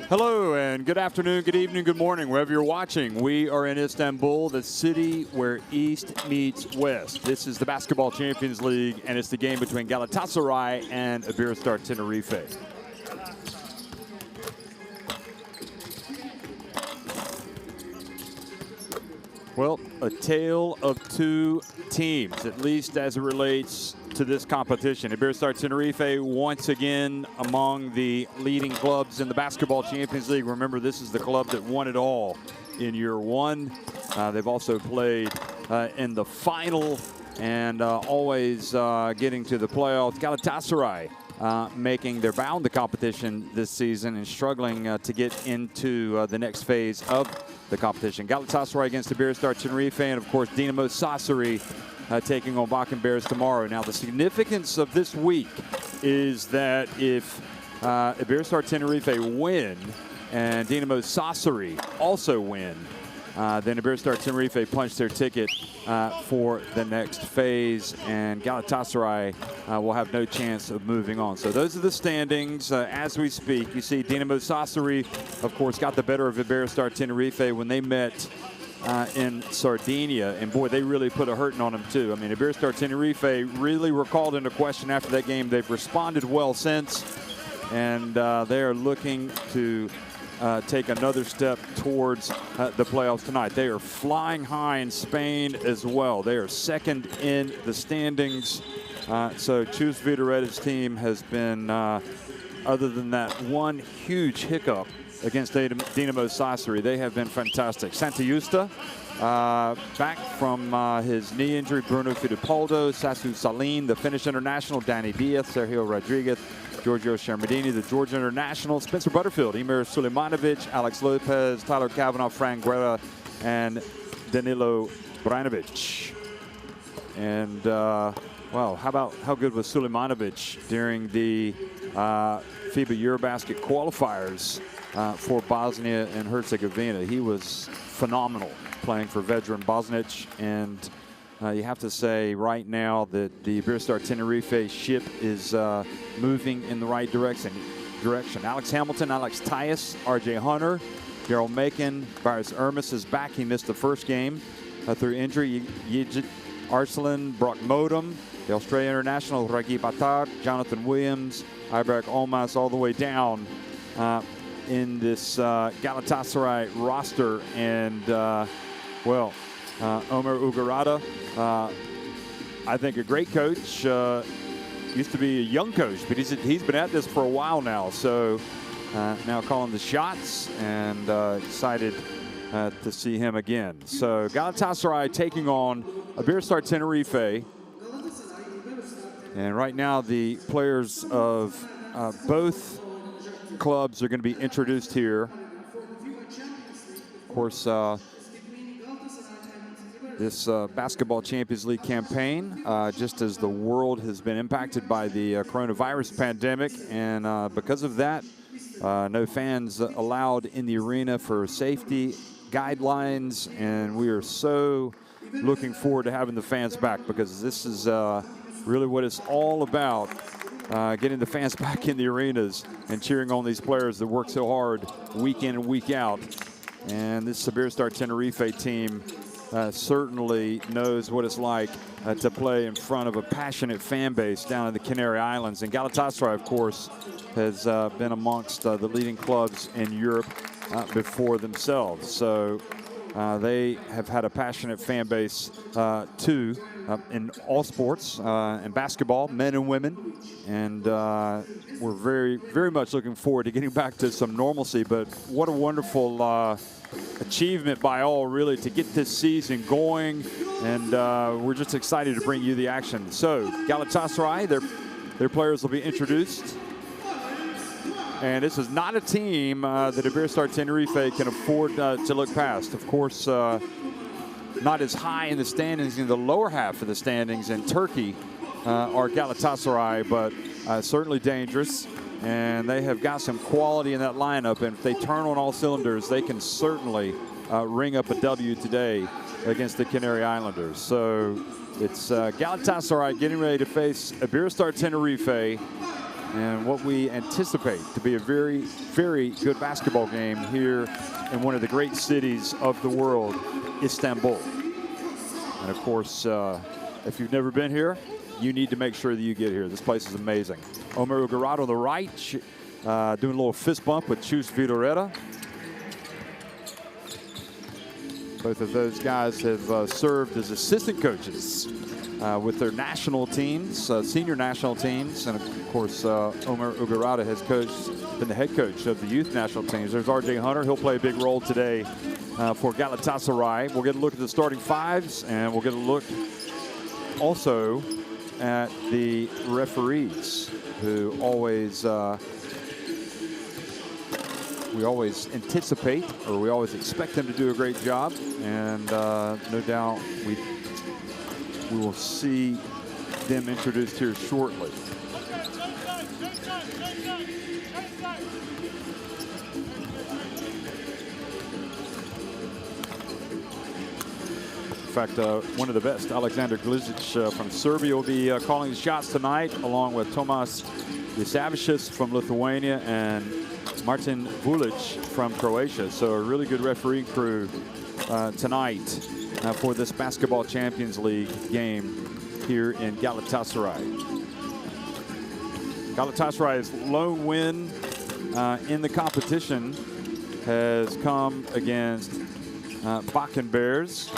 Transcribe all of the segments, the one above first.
Hello and good afternoon, good evening, good morning, wherever you're watching. We are in Istanbul, the city where East meets West. This is the Basketball Champions League, and it's the game between Galatasaray and Iberostar Tenerife. Well, a tale of two teams, at least as it relates to this competition. Iberostar Tenerife once again among the leading clubs in the Basketball Champions League. Remember, this is the club that won it all in year one. They've also played in the final and always getting to the playoffs. Galatasaray making their bound the competition this season and struggling to get into the next phase of the competition. Galatasaray against Iberostar Tenerife, and of course Dinamo Sassari taking on Bakken Bears tomorrow. Now the significance of this week is that if Iberostar Tenerife win and Dinamo Sassari also win, then Iberostar Tenerife punch their ticket for the next phase, and Galatasaray will have no chance of moving on. So those are the standings as we speak. You see Dinamo Sassari, of course, got the better of Iberostar Tenerife when they met in Sardinia, and boy, they really put a hurting on them too. I mean, Iberostar Tenerife really were called into question after that game. They've responded well since, and they are looking to take another step towards the playoffs tonight. They are flying high in Spain as well. They are second in the standings. So Chus Vidaretta's team has been, other than that one huge hiccup against Dinamo Sassari, they have been fantastic. Santa Justa back from his knee injury. Bruno Fittipaldo, Sassu Salim, the Finnish international, Danny Diaz, Sergio Rodriguez, Giorgio Shermadini, the Georgia international, Spencer Butterfield, Emir Sulemanovic, Alex Lopez, Tyler Kavanaugh, Fran Guerra, and Danilo Brajanovic. And, well, how good was Sulemanovic during the FIBA Eurobasket qualifiers for Bosnia and Herzegovina? He was phenomenal playing for veteran Bosnic, and you have to say right now that the Iberostar Tenerife ship is moving in the right direction. Alex Hamilton, Alex Tyus, RJ Hunter, Daryl Macon, Bryce Ermis is back. He missed the first game through injury. Yijit Arslan, Brock Modem, the Australian international, Ragib Attar, Jonathan Williams, Ibrahim Olmas, all the way down in this Galatasaray roster. And, well, Omer Ugarada, I think a great coach. Used to be a young coach, but he's been at this for a while now. So now calling the shots, and excited to see him again. So Galatasaray taking on Iberostar Tenerife. And right now the players of both clubs are going to be introduced here. Of course, this Basketball Champions League campaign, just as the world has been impacted by the coronavirus pandemic, and because of that, no fans allowed in the arena for safety guidelines, and we are so looking forward to having the fans back, because this is really what it's all about, getting the fans back in the arenas and cheering on these players that work so hard week in and week out. And this Iberostar Tenerife team certainly knows what it's like to play in front of a passionate fan base down in the Canary Islands. And Galatasaray, of course, has been amongst the leading clubs in Europe before themselves. So they have had a passionate fan base too in all sports, in basketball, men and women. And we're very, very much looking forward to getting back to some normalcy. But what a wonderful achievement by all, really, to get this season going, and we're just excited to bring you the action. So Galatasaray, their players will be introduced, and this is not a team that Iberostar Tenerife can afford to look past. Of course, not as high in the standings, in the lower half of the standings in Turkey are Galatasaray, but certainly dangerous. And they have got some quality in that lineup, and if they turn on all cylinders, they can certainly ring up a W today against the Canary Islanders. So it's Galatasaray getting ready to face Iberostar Tenerife and what we anticipate to be a very, very good basketball game here in one of the great cities of the world, Istanbul. And of course, if you've never been here, you need to make sure that you get here. This place is amazing. Omer Ugurata on the right, doing a little fist bump with Chus Vidoreta. Both of those guys have served as assistant coaches with their national teams, senior national teams. And of course, Omer Ugurata has been the head coach of the youth national teams. There's R.J. Hunter. He'll play a big role today for Galatasaray. We'll get a look at the starting fives, and we'll get a look also at the referees, who always we always anticipate, or we always expect them to do a great job, and no doubt we will see them introduced here shortly. In fact, one of the best, Alexander Glizic from Serbia, will be calling the shots tonight, along with Tomas Jasavicius from Lithuania and Martin Vulic from Croatia. So a really good referee crew tonight for this Basketball Champions League game here in Galatasaray. Galatasaray's lone win in the competition has come against Bakken Bears.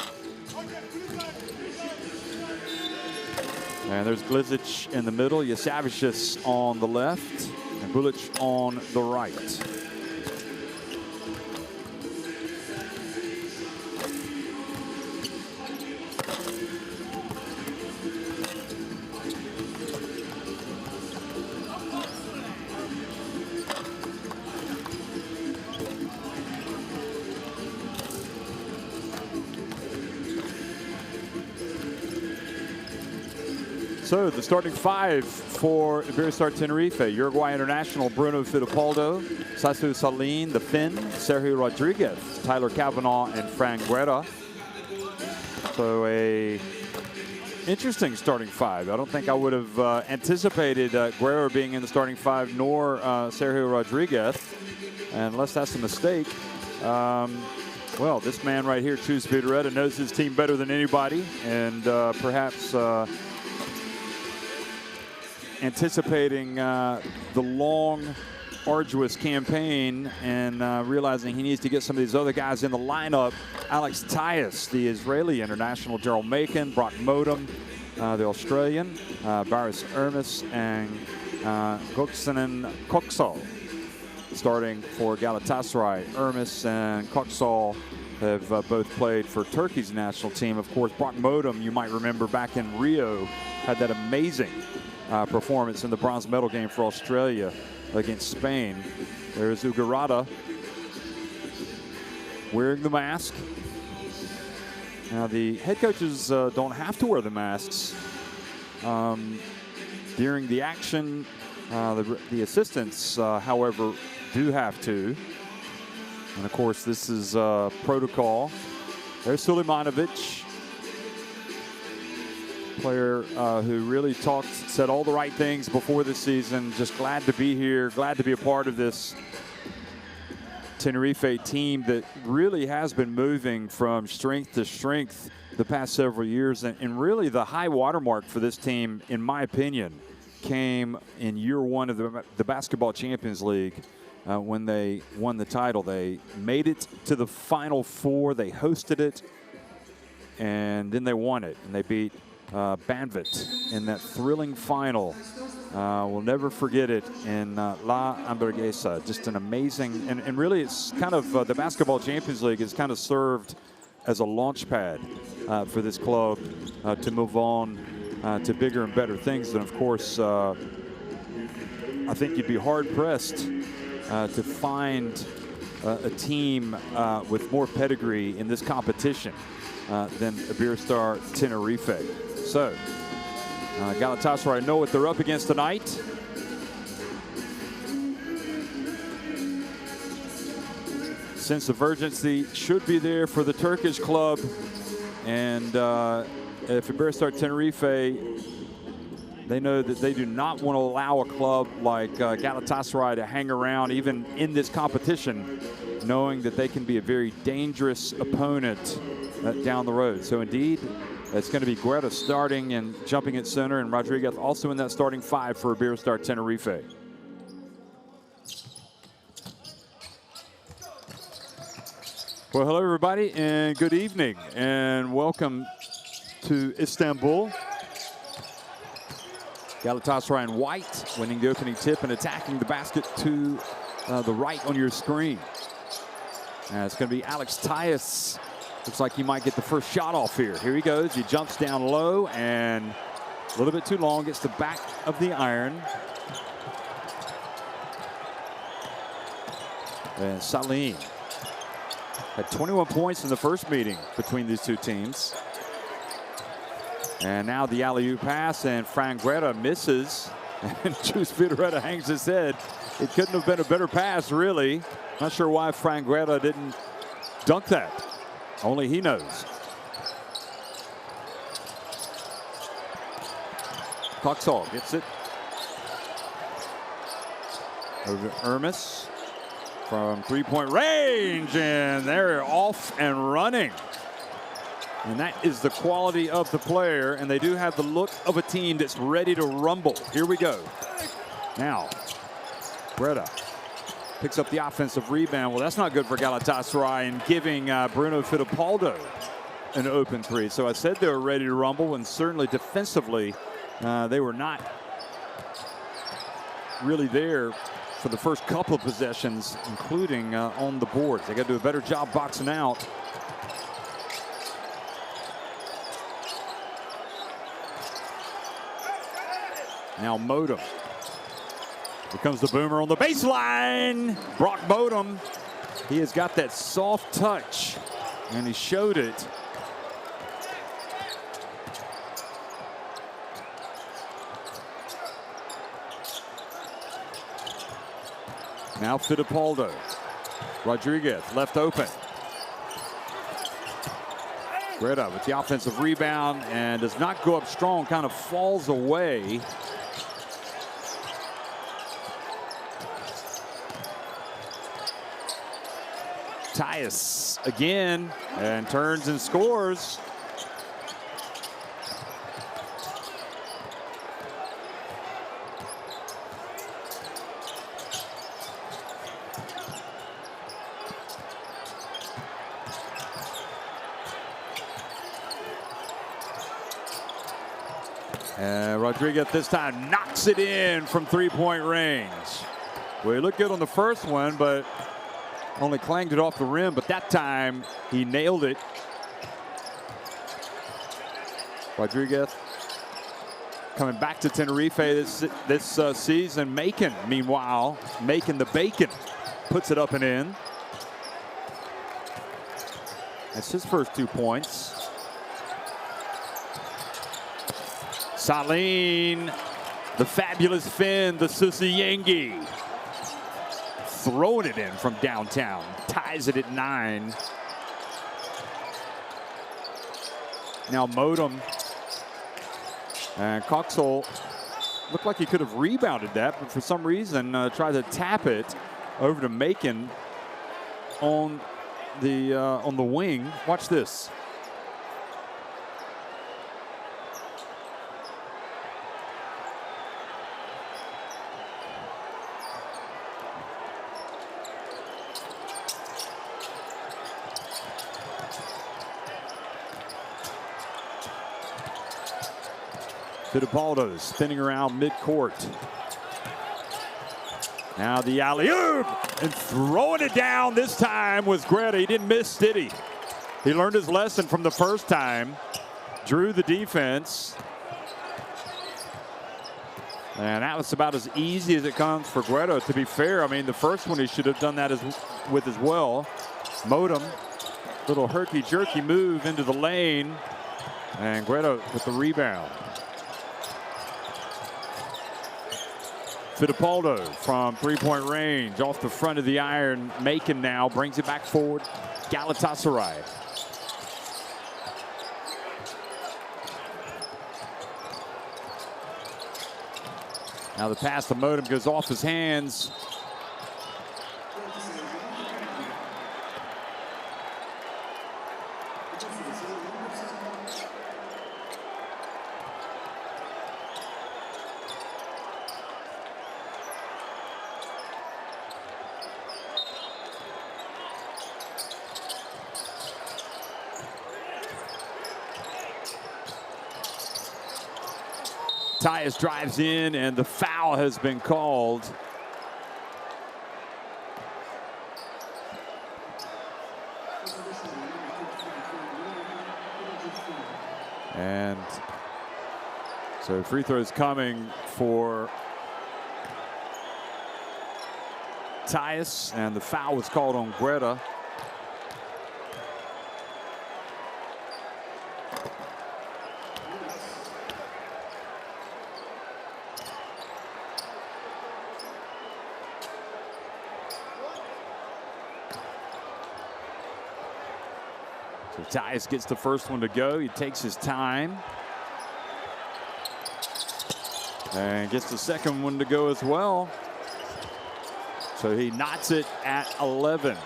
And there's Glizic in the middle, Jasavicius on the left, and Vulic on the right. So the starting five for Iberostar Tenerife: Uruguay international Bruno Fittipaldo, Sasu Salin, the Finn, Sergio Rodriguez, Tyler Kavanaugh, and Fran Guerra. So a interesting starting five. I don't think I would have anticipated Guerra being in the starting five, nor Sergio Rodriguez, unless that's a mistake. Well, this man right here, Chus Vidoreta, knows his team better than anybody, and perhaps anticipating the long, arduous campaign and realizing he needs to get some of these other guys in the lineup. Alex Tyus, the Israeli international, Gerald Macon, Brock Modem, the Australian, Baris Ermis, and Göksanen Koksal starting for Galatasaray. Ermis and Koksal have both played for Turkey's national team. Of course, Brock Modem, you might remember back in Rio, had that amazing performance in the bronze medal game for Australia against Spain. There's Ugurata wearing the mask. Now the head coaches don't have to wear the masks during the action. The assistants, however, do have to. And of course, this is protocol. There's Sulemanovic, player who really said all the right things before the season. Just glad to be here, glad to be a part of this Tenerife team that really has been moving from strength to strength the past several years. And really the high watermark for this team, in my opinion, came in year one of the Basketball Champions League when they won the title. They made it to the Final Four, they hosted it, and then they won it, and they beat Banvit in that thrilling final. We'll never forget it in La Hamburguesa. Just an amazing, and really it's kind of, the Basketball Champions League has kind of served as a launch pad for this club to move on to bigger and better things. And of course, I think you'd be hard pressed to find a team with more pedigree in this competition than Iberostar Tenerife. So, Galatasaray know what they're up against tonight. Sense of urgency should be there for the Turkish club. And if Iberostar Tenerife They know that they do not want to allow a club like Galatasaray to hang around even in this competition, knowing that they can be a very dangerous opponent down the road. So indeed, it's going to be Guerra starting and jumping at center, and Rodriguez also in that starting five for Iberostar Tenerife. Well, hello everybody, and good evening, and welcome to Istanbul. Galatasaray in white, winning the opening tip and attacking the basket to the right on your screen. It's going to be Alex Tyus. Looks like he might get the first shot off here. Here he goes. He jumps down low and a little bit too long. Gets the back of the iron. And Salim had 21 points in the first meeting between these two teams. And now the alley-oop pass, and Fran Guerra misses. And Juice Vidoretta hangs his head. It couldn't have been a better pass, really. Not sure why Fran Guerra didn't dunk that. Only he knows. Coxall gets it. Over to Ermis from three-point range, and they're off and running. And that is the quality of the player, and they do have the look of a team that's ready to rumble. Here we go. Now, Greta picks up the offensive rebound. Well, that's not good for Galatasaray, and giving Bruno Fittipaldo an open three. So I said they were ready to rumble, and certainly defensively, they were not really there for the first couple of possessions, including on the boards. They got to do a better job boxing out. Now Modem. Here comes the boomer on the baseline. Brock Modem. He has got that soft touch, and he showed it. Now Fittipaldo. Rodriguez left open. Greta with the offensive rebound and does not go up strong, kind of falls away. Tyus again, and turns and scores. And Rodriguez this time knocks it in from three-point range. Well, he looked good on the first one, but only clanged it off the rim, but that time he nailed it. Rodriguez coming back to Tenerife this season. Macon, meanwhile, making the bacon, puts it up and in. That's his first 2 points. Saline, the fabulous Finn, the Susiyengi. Throwing it in from downtown, ties it at 9. Now Modem and Coxall looked like he could have rebounded that, but for some reason tried to tap it over to Macon on the wing. Watch this. Fittipaldo spinning around midcourt. Now the alley-oop, and throwing it down this time was Greta. He didn't miss, did he? He learned his lesson from the first time, drew the defense. And that was about as easy as it comes for Guerra, to be fair. I mean, the first one he should have done that with as well. Modem, little herky-jerky move into the lane, and Guerra with the rebound. Fittipaldo from three-point range, off the front of the iron. Macon now brings it back forward. Galatasaray. Now the pass to Modem goes off his hands. Tyus drives in, and the foul has been called. And so free throws coming for Tyus, and the foul was called on Greta. Tyus gets the first one to go. He takes his time. And gets the second one to go as well. So he knots it at 11.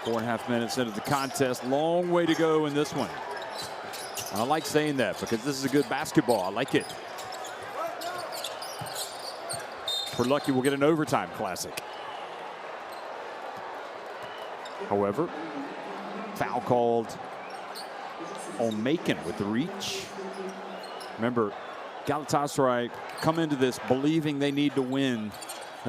4.5 minutes into the contest. Long way to go in this one. I like saying that because this is a good basketball. I like it. If we're lucky, we'll get an overtime classic. However, foul called on Macon with the reach. Remember, Galatasaray come into this believing they need to win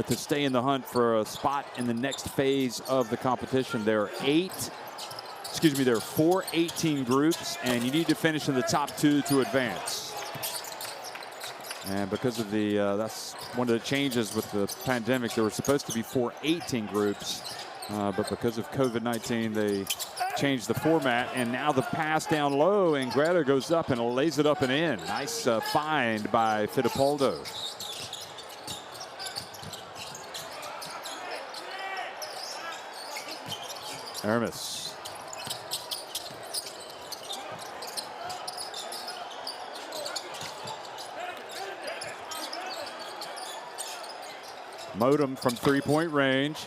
to stay in the hunt for a spot in the next phase of the competition. There are four 18 groups, and you need to finish in the top 2 to advance. And because of the, that's one of the changes with the pandemic. There were supposed to be 4 18 groups, but because of COVID-19, they changed the format, and now the pass down low, and Greta goes up and lays it up and in. Nice find by Fittipaldo. Hermes. Modem from three-point range.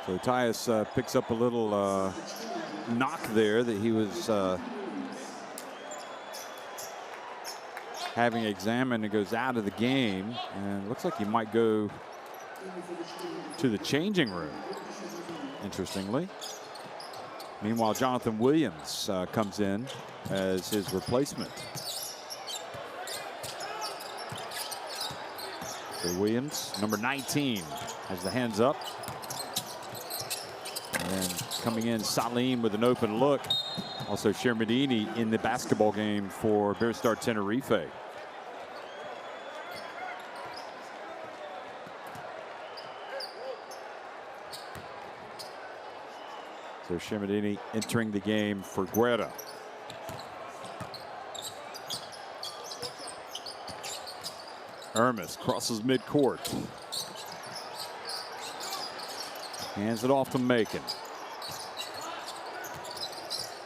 So Tyus picks up a little knock there that he was having examined, and goes out of the game. And it looks like he might go to the changing room, interestingly. Meanwhile, Jonathan Williams comes in as his replacement. So Williams, number 19, has the hands up. And coming in, Salim with an open look. Also, Shermadini in the basketball game for Iberostar Tenerife. So Shermadini entering the game for Guerra. Hermes crosses midcourt. Hands it off to Macon.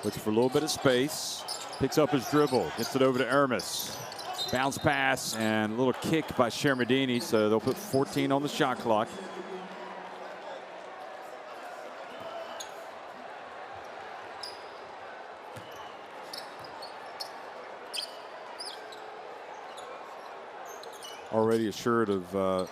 Looks for a little bit of space. Picks up his dribble. Gets it over to Hermes. Bounce pass and a little kick by Shermadini. So they'll put 14 on the shot clock. Already assured of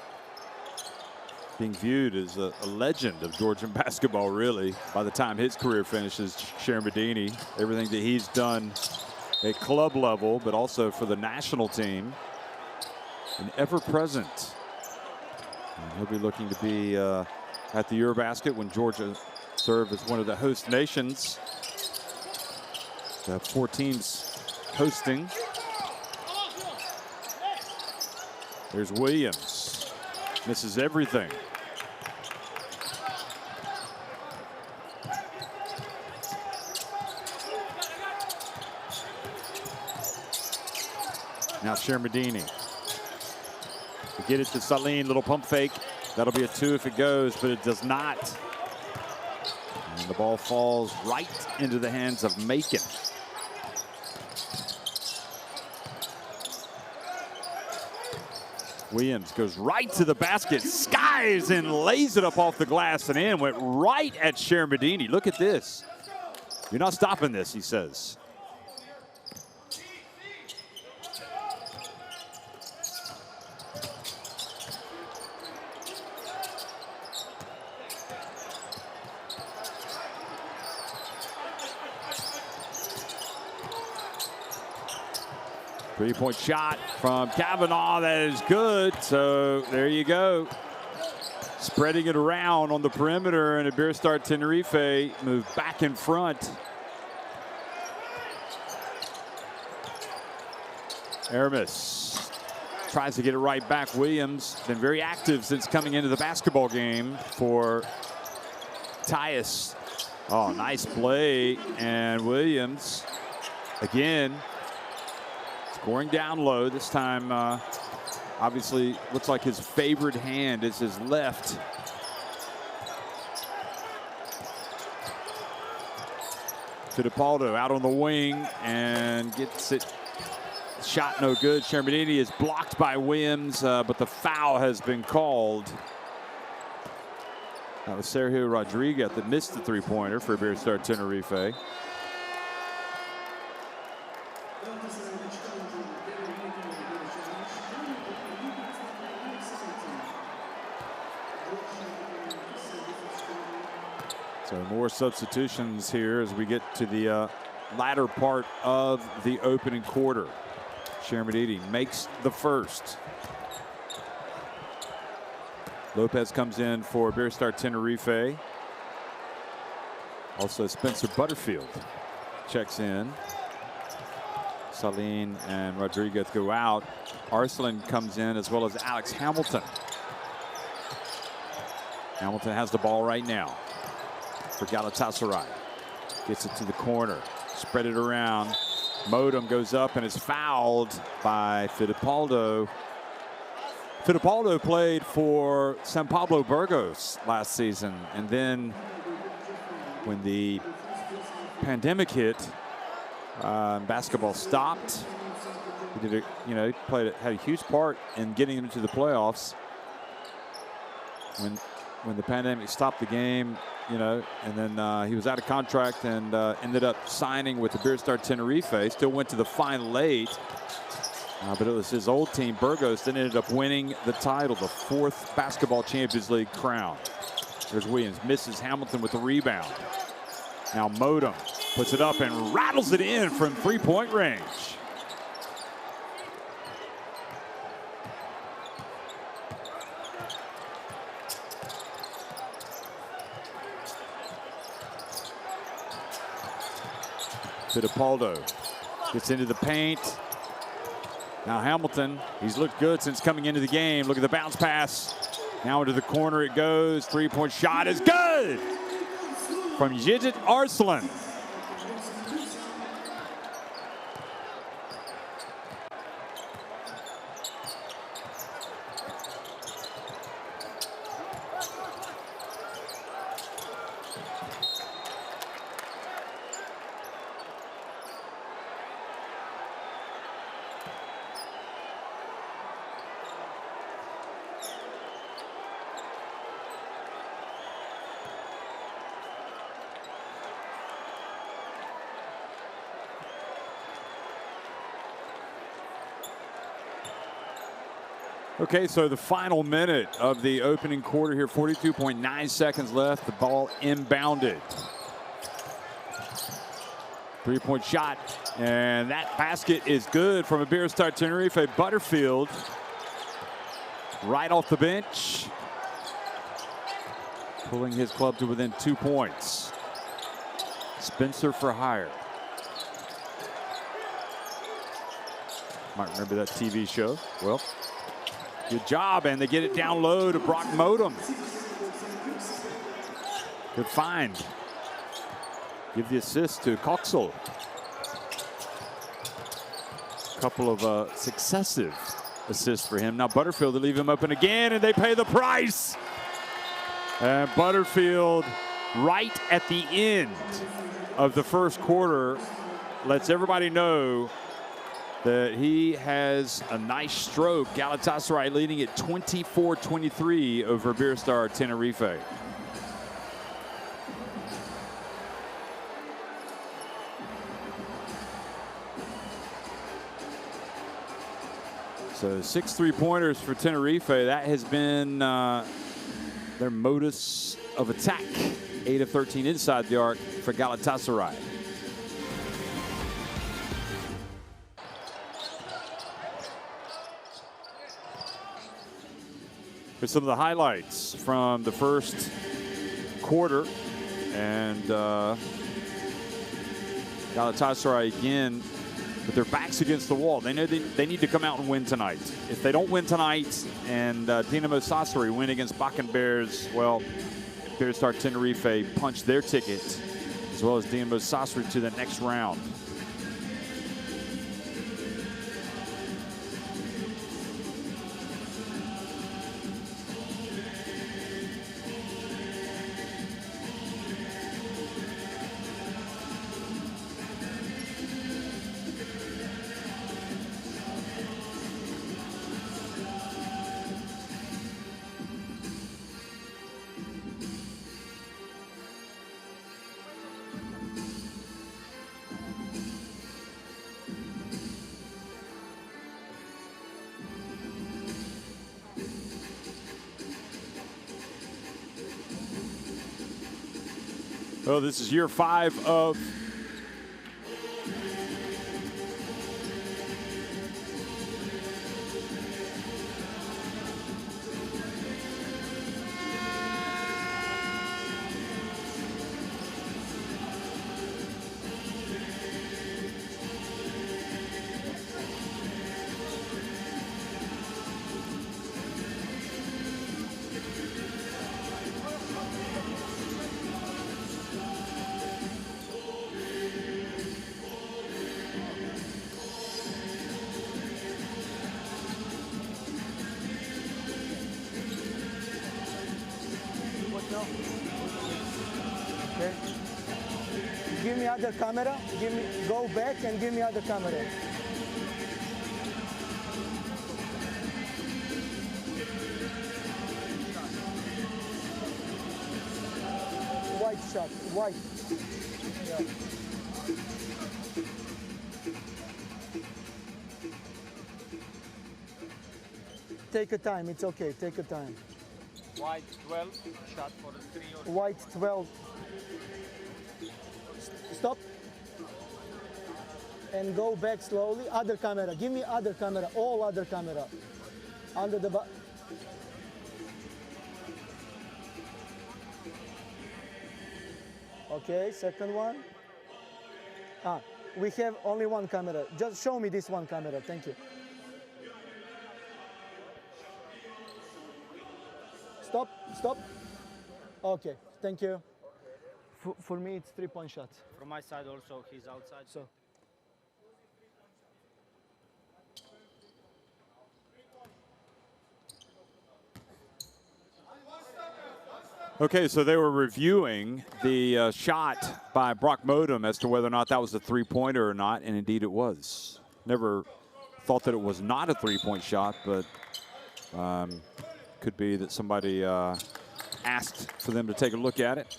being viewed as a legend of Georgian basketball, really, by the time his career finishes. Shermadini, everything that he's done at club level, but also for the national team, and ever present. And he'll be looking to be at the Eurobasket when Georgia serve as one of the host nations. They have 4 teams hosting. There's Williams. Misses everything. Now Shermadini. Get it to Saline, little pump fake. That'll be a 2 if it goes, but it does not. And the ball falls right into the hands of Macon. Williams goes right to the basket, skies and lays it up off the glass and in. Went right at Shermadini. Look at this. You're not stopping this, he says. Three-point shot from Kavanaugh. That is good. So there you go. Spreading it around on the perimeter, and Iberostar Tenerife move back in front. Aramis tries to get it right back. Williams been very active since coming into the basketball game for Tyus. Oh, nice play. And Williams again scoring down low. This time, obviously, looks like his favored hand is his left. Fittipaldo out on the wing and gets it. Shot no good. Shermadini is blocked by Williams, but the foul has been called. That was Sergio Rodriguez that missed the three-pointer for Iberostar Tenerife. So more substitutions here as we get to the latter part of the opening quarter. Shermadini makes the first. Lopez comes in for Iberostar Tenerife. Also Spencer Butterfield checks in. Saline and Rodriguez go out. Arslan comes in, as well as Alex Hamilton. Hamilton has the ball right now for Galatasaray. Gets it to the corner. Spread it around. Modem goes up and is fouled by Fittipaldo. Fittipaldo played for San Pablo Burgos last season, and then when the pandemic hit, basketball stopped. He did he had a huge part in getting them to the playoffs. When the pandemic stopped the game, and then he was out of contract and ended up signing with the Iberostar Tenerife. Still went to the final 8, but it was his old team, Burgos, that ended up winning the title, the 4th Basketball Champions League crown. There's Williams, misses Hamilton with the rebound. Now Modem puts it up and rattles it in from three-point range. Fittipaldo gets into the paint. Now Hamilton, he's looked good since coming into the game. Look at the bounce pass. Now into the corner it goes. Three-point shot is good from Yigit Arslan. Okay, so the final minute of the opening quarter here, 42.9 seconds left. The ball inbounded. Three-point shot, and that basket is good from Iberostar Tenerife. Butterfield right off the bench, pulling his club to within 2 points. Spencer for hire. Might remember that TV show. Well, good job, and they get it down low to Brock Modem. Good find. Give the assist to Coxel. A couple of successive assists for him. Now Butterfield, they leave him open again, and they pay the price. And Butterfield, right at the end of the first quarter, lets everybody know that he has a nice stroke. Galatasaray leading at 24-23 over Iberostar Tenerife. So 6 3-pointers for Tenerife. That has been their modus of attack. 8 of 13 inside the arc for Galatasaray. Here's some of the highlights from the first quarter. And Galatasaray again with their backs against the wall. They know they need to come out and win tonight. If they don't win tonight and Dinamo Sassari win against Bakken Bears, well, Iberostar Tenerife punched their ticket, as well as Dinamo Sassari, to the next round. Well, this is year 5 of Okay. Give me other camera. Go back and give me other camera. White shot. White. Yeah. Take a time. It's okay. Take a time. White 12, shot for the 3 or White 12. Stop. And go back slowly. Other camera. Give me other camera. All other camera. Under the Okay, second one. We have only one camera. Just show me this one camera. Thank you. Stop, stop. Okay, thank you. For me, it's 3-point shot. from my side also, he's outside. So. Okay, so they were reviewing the shot by Brock Modem as to whether or not that was a three-pointer or not, and indeed it was. Never thought that it was not a three-point shot, but could be that somebody asked for them to take a look at it.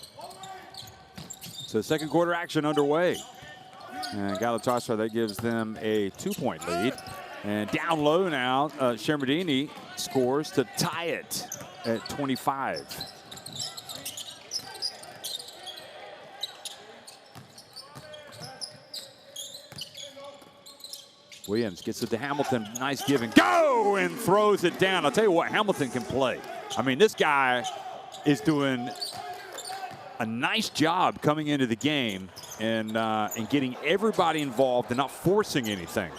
So second quarter action underway. And Galatasaray, that gives them a 2-point lead. And down low now, Shermadini scores to tie it at 25. Williams gets it to Hamilton. Nice give and go, and throws it down. I'll tell you what, Hamilton can play. I mean, this guy is doing a nice job coming into the game and getting everybody involved and not forcing anything.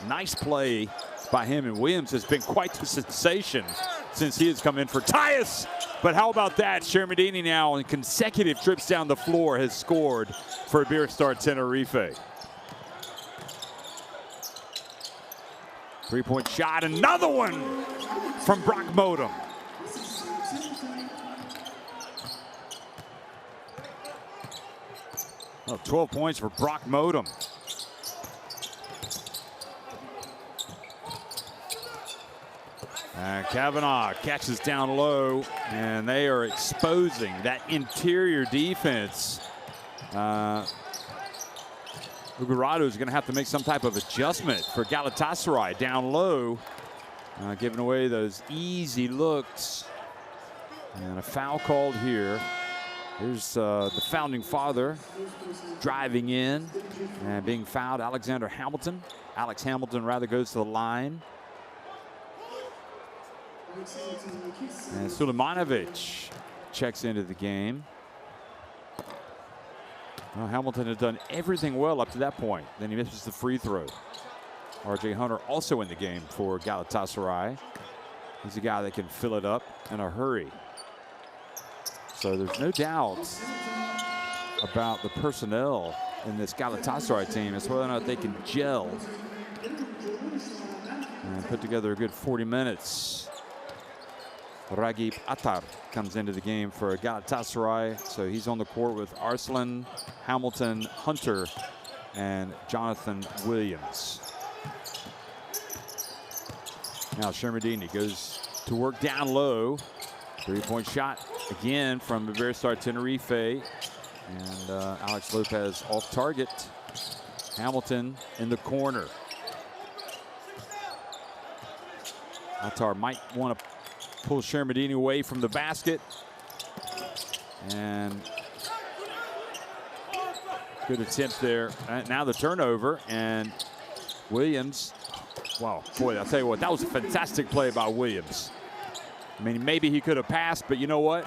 Nice play by him, and Williams has been quite the sensation since he has come in for Tyus. But how about that? Shermadini now in consecutive trips down the floor has scored for Iberostar Tenerife. Three-point shot, another one from Brock Modem. Oh, 12 points for Brock Modem. Kavanaugh catches down low, and they are exposing that interior defense. Ugurado is going to have to make some type of adjustment for Galatasaray down low, giving away those easy looks. And a foul called here. Here's the founding father driving in and being fouled, Alexander Hamilton. Alex Hamilton rather goes to the line. And Sulemanovic checks into the game. Well, Hamilton had done everything well up to that point. Then he misses the free throw. RJ Hunter also in the game for Galatasaray. He's a guy that can fill it up in a hurry. So there's no doubt about the personnel in this Galatasaray team. It's whether or not they can gel and put together a good 40 minutes. Ragib Attar comes into the game for Galatasaray. So he's on the court with Arslan, Hamilton, Hunter, and Jonathan Williams. Now Shermadini goes to work down low. Three-point shot again from Iberostar Tenerife. And Alex Lopez off target. Hamilton in the corner. Attar might want to pull Shermadini away from the basket. And good attempt there. Now the turnover, and Williams. Wow, boy, I'll tell you what, that was a fantastic play by Williams. I mean, maybe he could have passed, but you know what?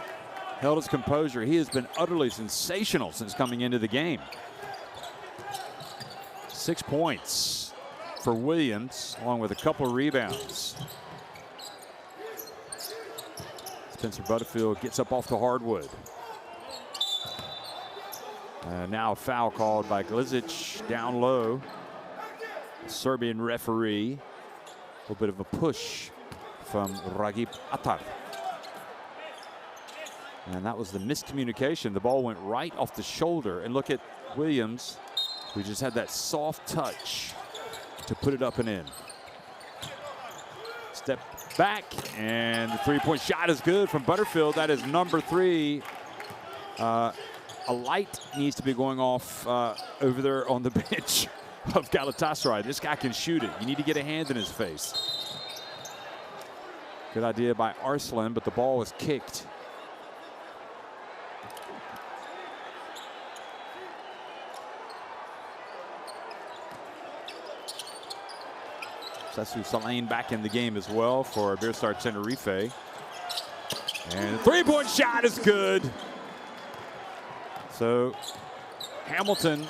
Held his composure. He has been utterly sensational since coming into the game. 6 points for Williams, along with a couple of rebounds. Spencer Butterfield gets up off the hardwood. Now a foul called by Glizic down low. The Serbian referee. A little bit of a push from Ragib Attar. And that was the miscommunication. The ball went right off the shoulder. And look at Williams, who just had that soft touch to put it up and in. Step back, and the three-point shot is good from Butterfield. That is number 3. A light needs to be going off over there on the bench of Galatasaray. This guy can shoot it. You need to get a hand in his face. Good idea by Arslan, but the ball was kicked. Sessu Salane back in the game as well for Iberostar Tenerife. And the three-point shot is good. So Hamilton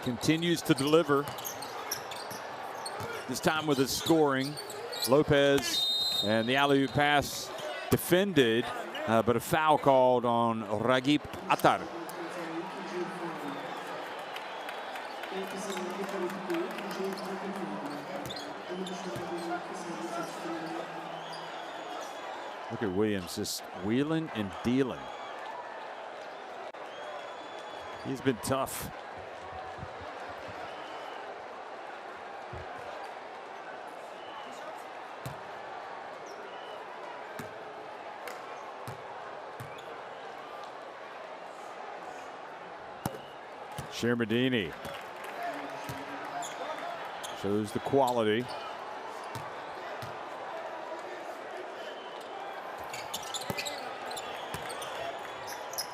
continues to deliver. This time with his scoring. Lopez and the alley-oop pass defended, but a foul called on Ragib Attar. Look at Williams just wheeling and dealing. He's been tough. Shermadini shows the quality.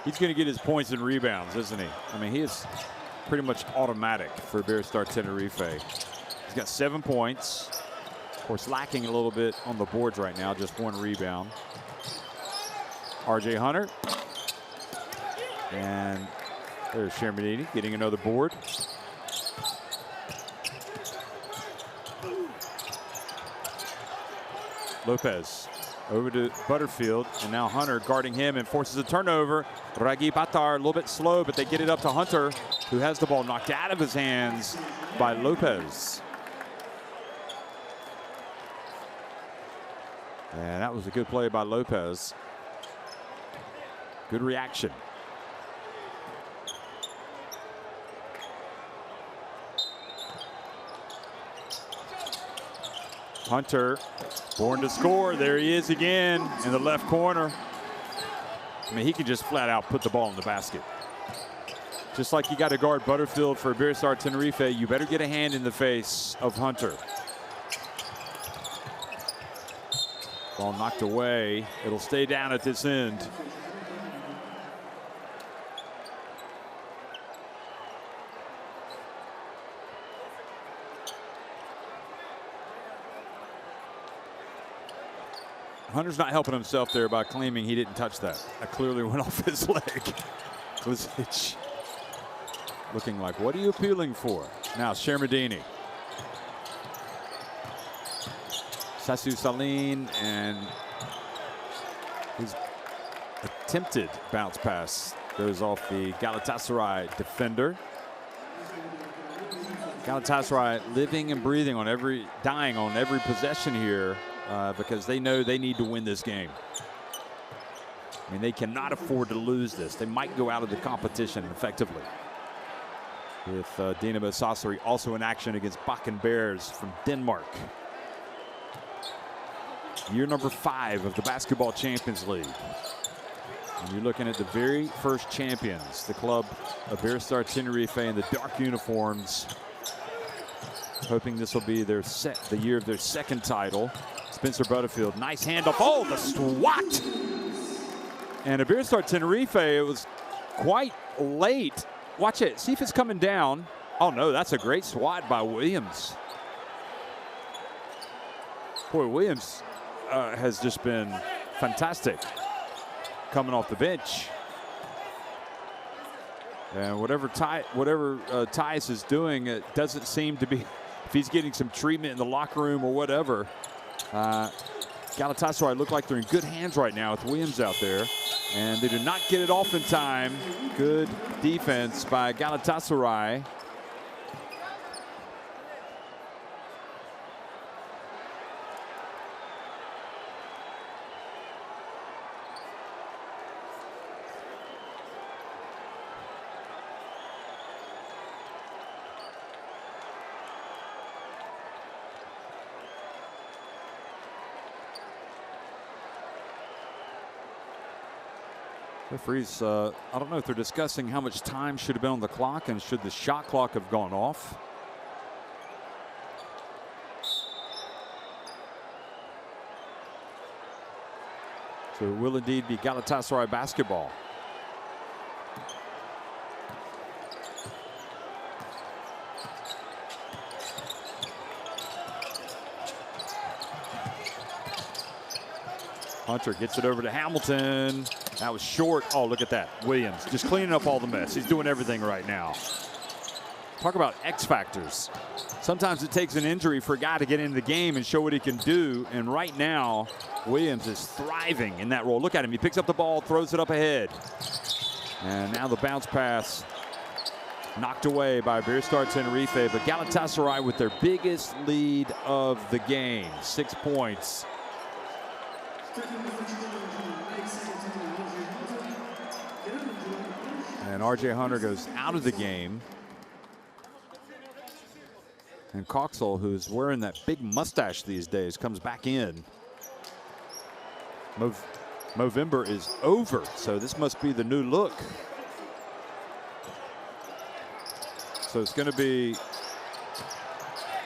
He's going to get his points and rebounds, isn't he? I mean, he is pretty much automatic for Iberostar Tenerife. He's got 7 points. Of course, lacking a little bit on the boards right now, just 1 rebound. RJ Hunter. And there's Shermadini getting another board. Lopez over to Butterfield, and now Hunter guarding him and forces a turnover. Ragib Attar a little bit slow, but they get it up to Hunter, who has the ball knocked out of his hands by Lopez. And that was a good play by Lopez. Good reaction. Hunter, born to score. There he is again in the left corner. I mean, he can just flat out put the ball in the basket. Just like you got to guard Butterfield for Iberostar Tenerife, you better get a hand in the face of Hunter. Ball knocked away. It'll stay down at this end. Hunter's not helping himself there by claiming he didn't touch that. That clearly went off his leg. Lizic looking like, what are you appealing for? Now Shermadini. Sasu Saline, and his attempted bounce pass goes off the Galatasaray defender. Galatasaray living and breathing on dying on every possession here because they know they need to win this game. I mean, they cannot afford to lose this. They might go out of the competition effectively. With Dinamo Sassari also in action against Bakken Bears from Denmark. Year number 5 of the Basketball Champions League. And you're looking at the very first champions, the club of Iberostar Tenerife in the dark uniforms. Hoping this will be the year of their second title. Spencer Butterfield, nice handoff. Oh, the swat! And Iberostar Tenerife, it was quite late. Watch it, see if it's coming down. Oh no, that's a great swat by Williams. Boy, Williams has just been fantastic coming off the bench. And whatever Tyus is doing, it doesn't seem to be, if he's getting some treatment in the locker room or whatever. Galatasaray look like they're in good hands right now with Williams out there. And they do not get it off in time. Good defense by Galatasaray. Referees, I don't know if they're discussing how much time should have been on the clock and should the shot clock have gone off. So it will indeed be Galatasaray basketball. Hunter gets it over to Hamilton. That was short. Oh, look at that. Williams just cleaning up all the mess. He's doing everything right now. Talk about X factors. Sometimes it takes an injury for a guy to get into the game and show what he can do. And right now, Williams is thriving in that role. Look at him. He picks up the ball, throws it up ahead. And now the bounce pass knocked away by Iberostar Tenerife. But Galatasaray with their biggest lead of the game, 6 points. And RJ Hunter goes out of the game. And Coxall, who's wearing that big mustache these days, comes back in. Movember is over, so this must be the new look. So it's going to be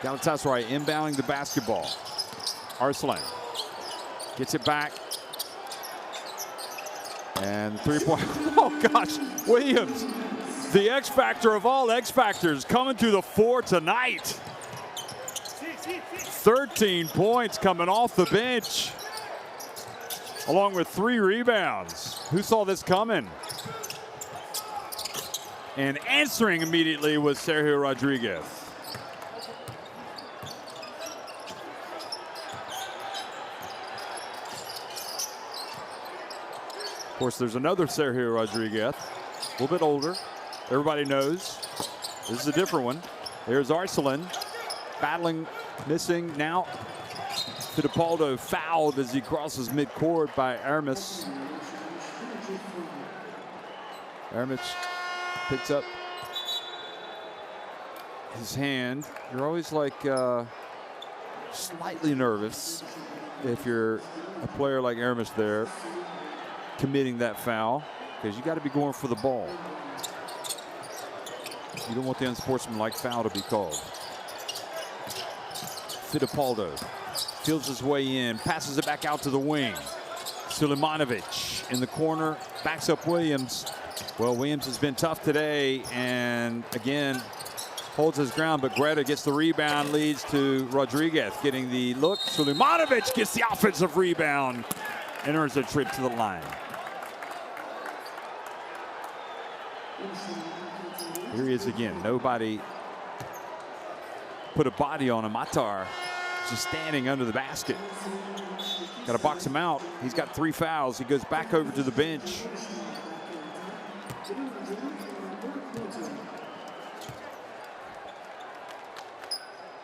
Galatasaray inbounding the basketball. Arslan gets it back. And 3-point, oh gosh, Williams, the X factor of all X factors, coming to the fore tonight. 13 points coming off the bench, along with 3 rebounds. Who saw this coming? And answering immediately was Sergio Rodriguez. Of course, there's another Sergio Rodriguez, a little bit older. Everybody knows. This is a different one. There's Arslan battling, missing. Now Fittipaldo fouled as he crosses midcourt by Aramis. Aramis picks up his hand. You're always like slightly nervous if you're a player like Aramis there committing that foul, because you got to be going for the ball. You don't want the unsportsmanlike foul to be called. Fittipaldo feels his way in, passes it back out to the wing. Sulemanovic in the corner, backs up Williams. Well, Williams has been tough today, and again, holds his ground, but Greta gets the rebound, leads to Rodriguez getting the look. Sulemanovic gets the offensive rebound and earns a trip to the line. Here he is again. Nobody put a body on him. Matar just standing under the basket. Got to box him out. He's got 3 fouls. He goes back over to the bench.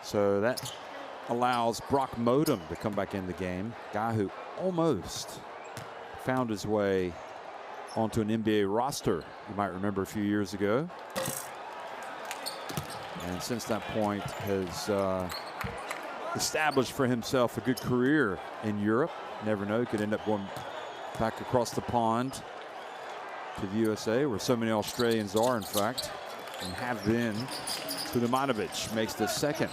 So that allows Brock Modem to come back in the game. Guy who almost found his way onto an NBA roster, you might remember, a few years ago. And since that point has established for himself a good career in Europe. Never know, could end up going back across the pond to the USA, where so many Australians are, in fact, and have been. Sulemanovic makes the second.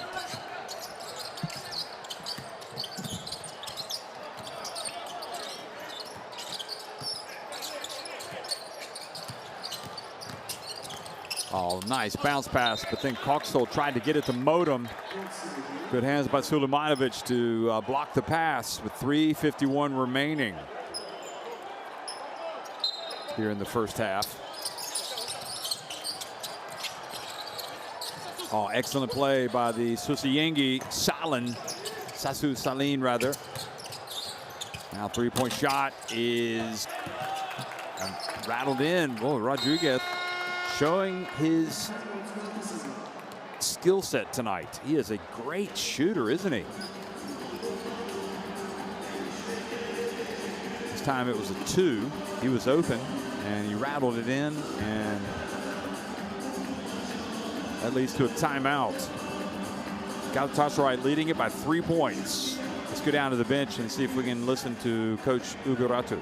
Oh, nice bounce pass, but then Coxell tried to get it to Modem. Good hands by Sulemanovic to block the pass with 3:51 remaining here in the first half. Oh, excellent play by the Sasu Salin rather. Now 3-point shot is rattled in. Whoa, Rodriguez showing his skill set tonight. He is a great shooter, isn't he? This time it was a 2. He was open and he rattled it in, and that leads to a timeout. Galatasaray leading it by 3 points. Let's go down to the bench and see if we can listen to Coach Uguratu.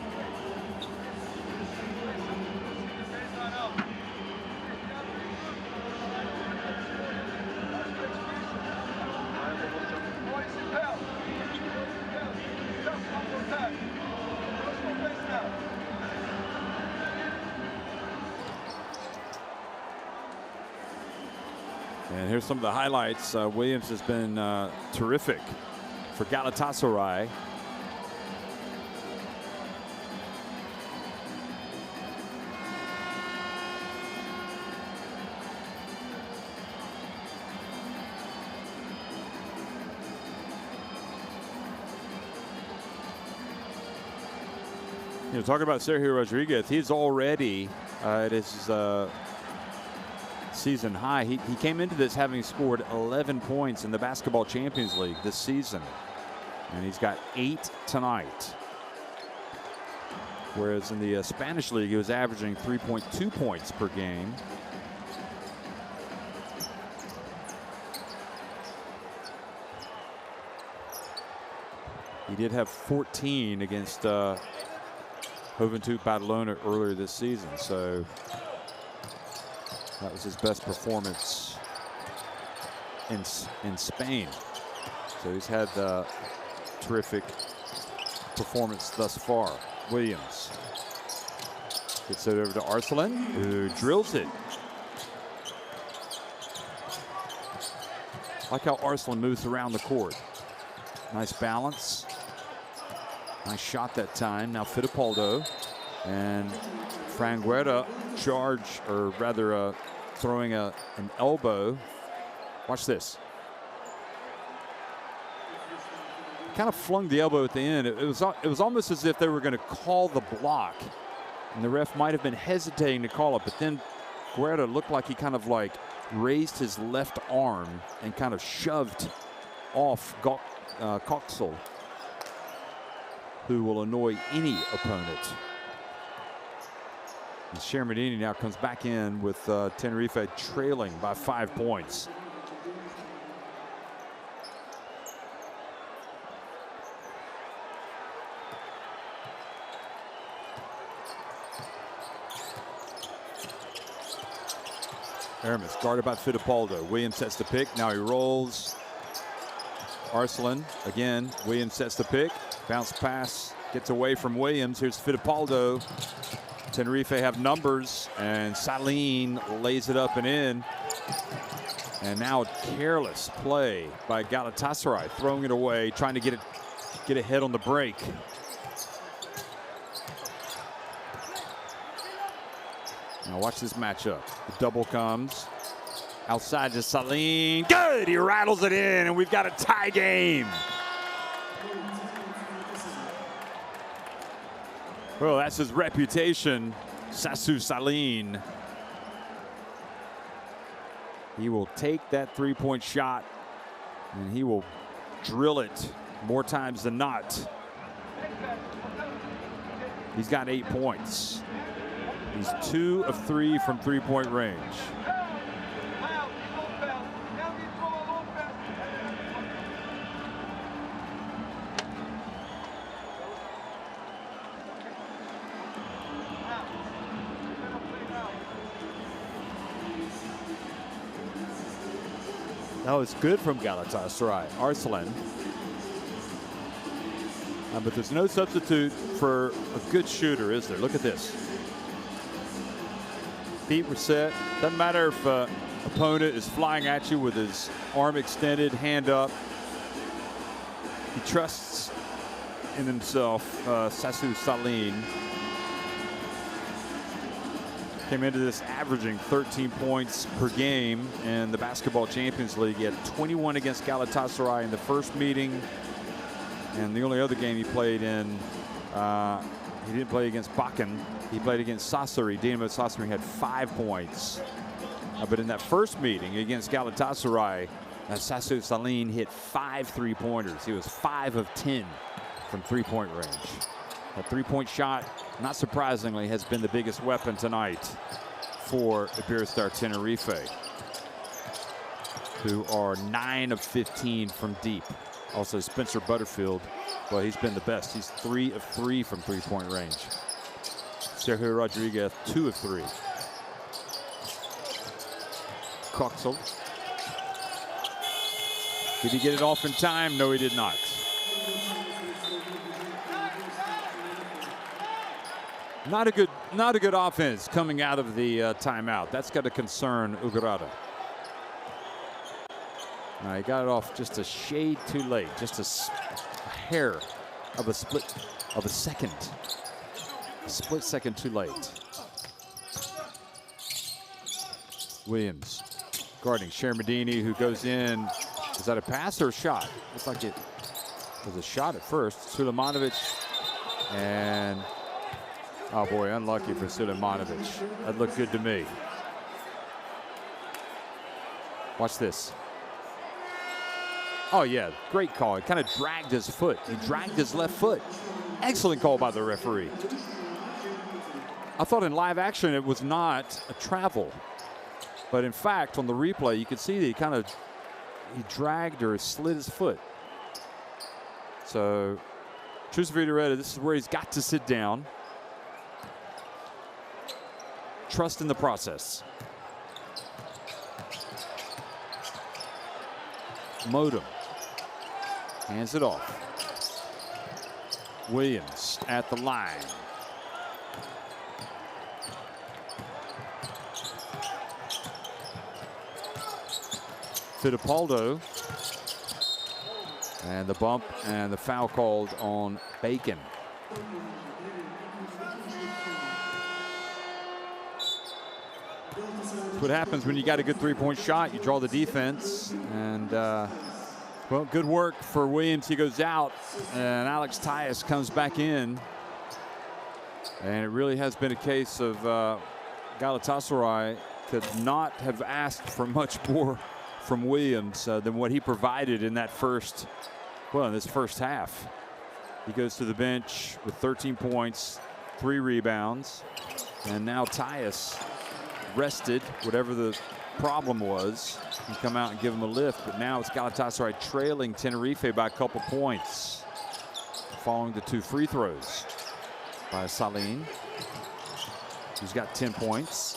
And here's some of the highlights. Williams has been terrific for Galatasaray. You know, talking about Sergio Rodriguez, he's already at his season high. He came into this having scored 11 points in the Basketball Champions League this season, and he's got 8 tonight. Whereas in the Spanish League, he was averaging 3.2 points per game. He did have 14 against Juventud Badalona earlier this season, so that was his best performance in Spain. So he's had a terrific performance thus far. Williams gets it over to Arslan, who drills it. Like how Arslan moves around the court. Nice balance. Nice shot that time. Now Fittipaldo and Franguera charge, or rather throwing an elbow. Watch this. Kind of flung the elbow at the end. It was almost as if they were going to call the block, and the ref might have been hesitating to call it, but then Guerra looked like he kind of like raised his left arm and kind of shoved off Coxell who will annoy any opponent. And Shermadini now comes back in with Tenerife trailing by 5 points. Aramis guarded by Fittipaldo. Williams sets the pick. Now he rolls. Arsalan again. Williams sets the pick. Bounce pass gets away from Williams. Here's Fittipaldo. Tenerife have numbers, and Saline lays it up and in. And now careless play by Galatasaray, throwing it away, trying to get ahead on the break. Now watch this matchup. The double comes. Outside to Saline. Good! He rattles it in, and we've got a tie game. Well, that's his reputation, Sasu Saline. He will take that three-point shot, and he will drill it more times than not. He's got 8 points. He's 2 of 3 from three-point range. That was good from Galatasaray. Arsalan. But there's no substitute for a good shooter, is there? Look at this. Feet were set. Doesn't matter if opponent is flying at you with his arm extended, hand up. He trusts in himself, Sasu Saline. Came into this averaging 13 points per game in the Basketball Champions League. He had 21 against Galatasaray in the first meeting. And the only other game he played in, he didn't play against Bakken. He played against Sassari. Dinamo Sassari had 5 points. But in that first meeting against Galatasaray, Sasu Saline hit 5 3-pointers. He was 5 of 10 from three-point range. A three-point shot, not surprisingly, has been the biggest weapon tonight for Iberostar Tenerife, who are 9 of 15 from deep. Also, Spencer Butterfield, well, he's been the best. He's 3 of 3 from three-point range. Sergio Rodriguez, 2 of 3. Coxel. Did he get it off in time? No, he did not. Not a good offense coming out of the timeout. That's got to concern Ugarada. Now he got it off just a shade too late, just a hair of a split second too late. Williams guarding Shermadini, who goes in. Is that a pass or a shot? Looks like it was a shot at first. Sulemanovic, and oh boy, unlucky for Sulemanovic. That looked good to me. Watch this. Oh yeah, great call. He kind of dragged his foot. He dragged his left foot. Excellent call by the referee. I thought in live action it was not a travel. But in fact, on the replay, you could see that he dragged or slid his foot. So, Truce Vitoretta, this is where he's got to sit down. Trust in the process. Modem hands it off. Williams at the line. Fittipaldo, and the bump and the foul called on Bacon. That's what happens when you got a good three-point shot. You draw the defense, and well, good work for Williams. He goes out, and Alex Tyus comes back in, and it really has been a case of Galatasaray could not have asked for much more from Williams than what he provided in that first, well, in this first half. He goes to the bench with 13 points, 3 rebounds. And now Tyus rested, whatever the problem was, and come out and give him a lift. But now it's Galatasaray trailing Tenerife by a couple points, following the 2 free throws by Salim, who's got 10 points.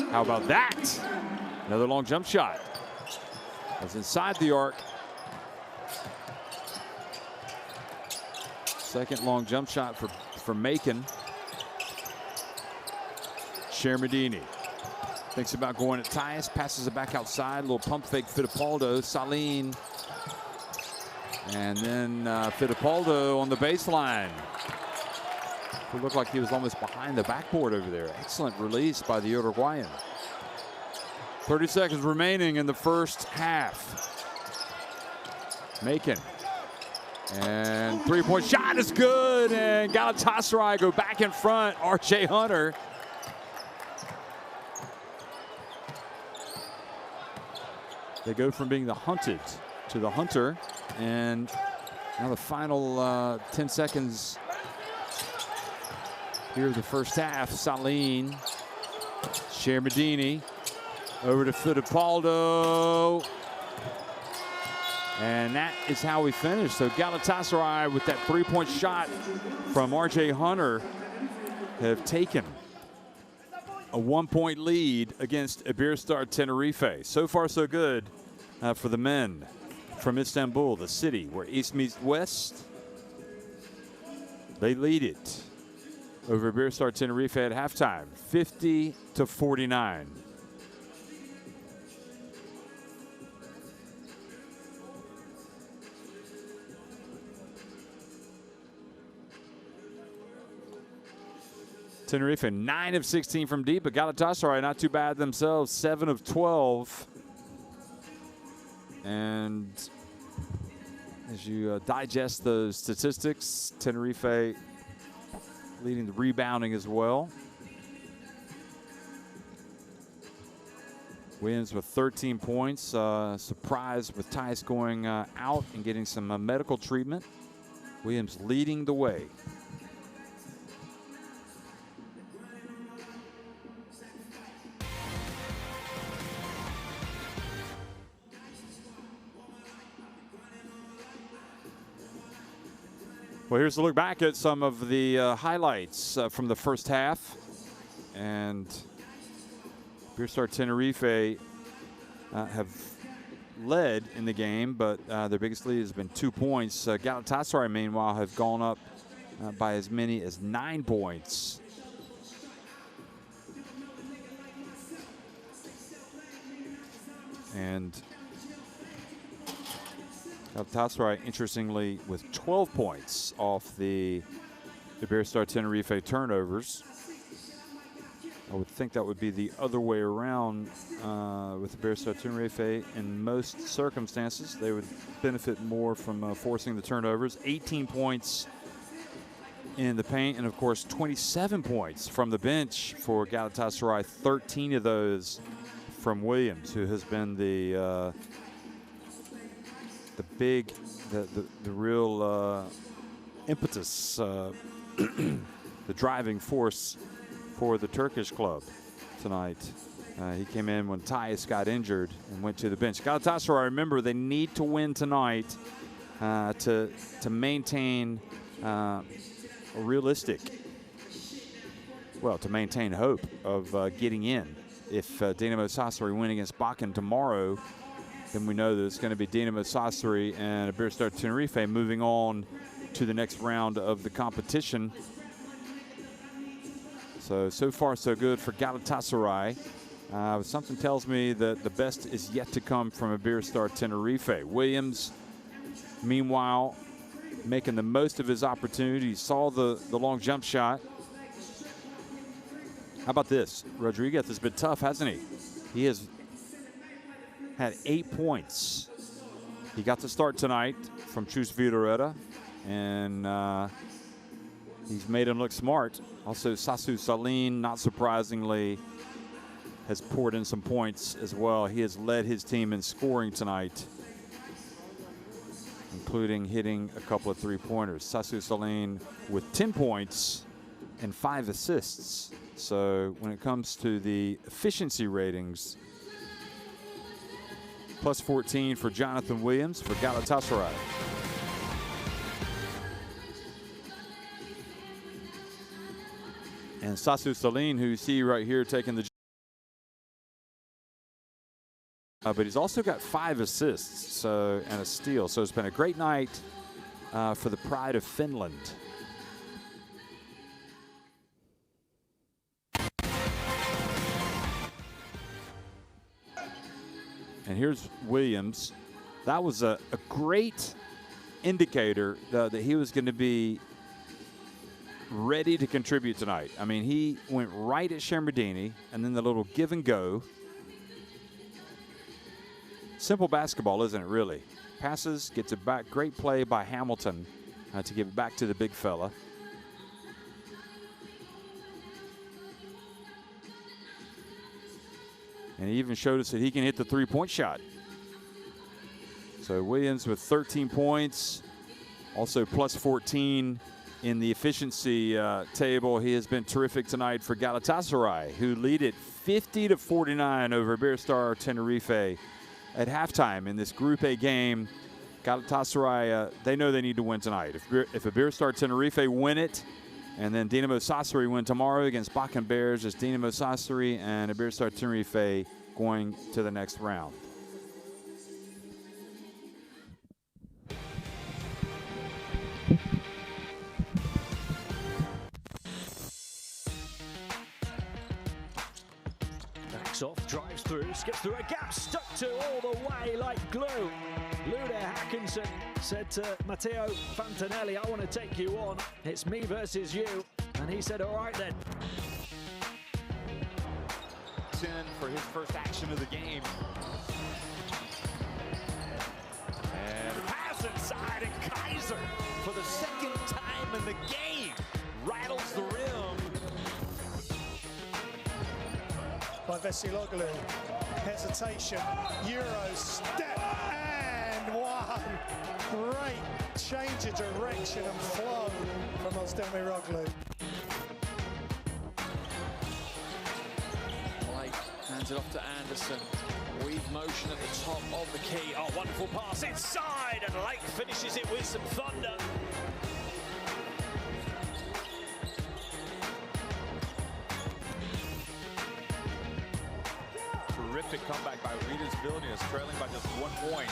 How about that? Another long jump shot. That's inside the arc. Second long jump shot for Macon. Shermadini thinks about going at Tyus, passes it back outside. Little pump fake, Fittipaldo. Salim. And then Fittipaldo on the baseline. It looked like he was almost behind the backboard over there. Excellent release by the Uruguayan. 30 seconds remaining in the first half. Macon. And 3-point shot is good. And Galatasaray go back in front. R.J. Hunter. They go from being the hunted to the hunter. And now the final 10 seconds here of the first half. Salim, Shermadini, over to Fittipaldo. And that is how we finish. So Galatasaray, with that 3-point shot from R.J. Hunter, have taken a 1-point lead against Iberostar Tenerife. So far, so good for the men from Istanbul, the city where East meets West. They lead it over Iberostar Tenerife at halftime, 50-49. Tenerife 9 of 16 from deep, but Galatasaray not too bad themselves, 7 of 12. And as you digest those statistics, Tenerife leading the rebounding as well. Williams with 13 points. Surprised with Tyus going out and getting some medical treatment. Williams leading the way. Well, here's a look back at some of the highlights from the first half. And Iberostar Tenerife have led in the game, but their biggest lead has been 2 points. Galatasaray, meanwhile, have gone up by as many as 9 points. And Galatasaray, interestingly, with 12 points off the Iberostar Tenerife turnovers. I would think that would be the other way around with Iberostar Tenerife. In most circumstances, they would benefit more from forcing the turnovers. 18 points in the paint, and of course 27 points from the bench for Galatasaray. 13 of those from Williams, who has been the real impetus, the driving force for the Turkish club tonight. He came in when Tyus got injured and went to the bench. Galatasaray, remember, they need to win tonight to maintain a realistic, well, to maintain hope of getting in. If Dinamo Sassari win against Bakken tomorrow, then we know that it's going to be Dinamo Sassari and Iberostar Tenerife moving on to the next round of the competition. So far so good for Galatasaray. Something tells me that the best is yet to come from Iberostar Tenerife. Williams, meanwhile, making the most of his opportunity. He saw the long jump shot. How about this? Rodriguez has been tough, hasn't he? He has had 8 points. He got to start tonight from Chus Vitoretta, and he's made him look smart. Also, Sasu Salim, not surprisingly, has poured in some points as well. He has led his team in scoring tonight, including hitting a couple of three-pointers. Sasu Saline with 10 points and 5 assists. So when it comes to the efficiency ratings, plus 14 for Jonathan Williams for Galatasaray. And Sasu Saline, who you see right here taking the but he's also got 5 assists and a steal. So it's been a great night for the pride of Finland. And here's Williams. That was a great indicator that he was going to be ready to contribute tonight. I mean, he went right at Shermerdini, and then the little give and go. Simple basketball, isn't it, really? Passes, gets it back. Great play by Hamilton to give it back to the big fella. And he even showed us that he can hit the three-point shot. So Williams with 13 points, also plus 14 in the efficiency table. He has been terrific tonight for Galatasaray, who lead it 50-49 over Iberostar Tenerife at halftime in this Group A game. Galatasaray, they know they need to win tonight. If Iberostar Tenerife win it, and then Dinamo Sassari win tomorrow against Bakken Bears, it's Dinamo Sassari and Iberostar Tenerife going to the next round. Backs off, drives through, skips through a gap, stuck to all the way like glue. Luda Hackinson said to Matteo Fantinelli, I want to take you on. It's me versus you. And he said, all right then. In for his first action of the game. And pass inside, and Kaiser, for the second time in the game, rattles the rim. By Vesiloglu, hesitation, Euro step, and one. Great change of direction and flow from Ozdemir. Hands it off to Anderson. Weave motion at the top of the key. Oh, wonderful pass inside, and Lake finishes it with some thunder. Terrific comeback by Ritas Vilnius, trailing by just 1 point.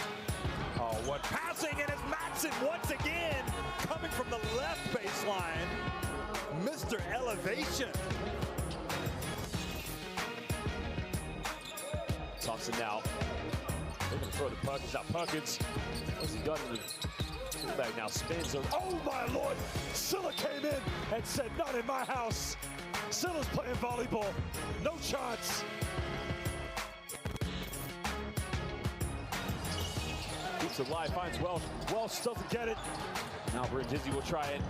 Oh, what passing, and it's Matson once again coming from the left baseline. Mr. Elevation. Thompson now. They're going to throw to Perkins. Now Perkins, what's he done in the bag now? Spins. Oh my lord! Silla came in and said, not in my house. Silla's playing volleyball. No chance. Keeps it live, finds Welsh. Welsh doesn't get it. Now Brindisi will try it.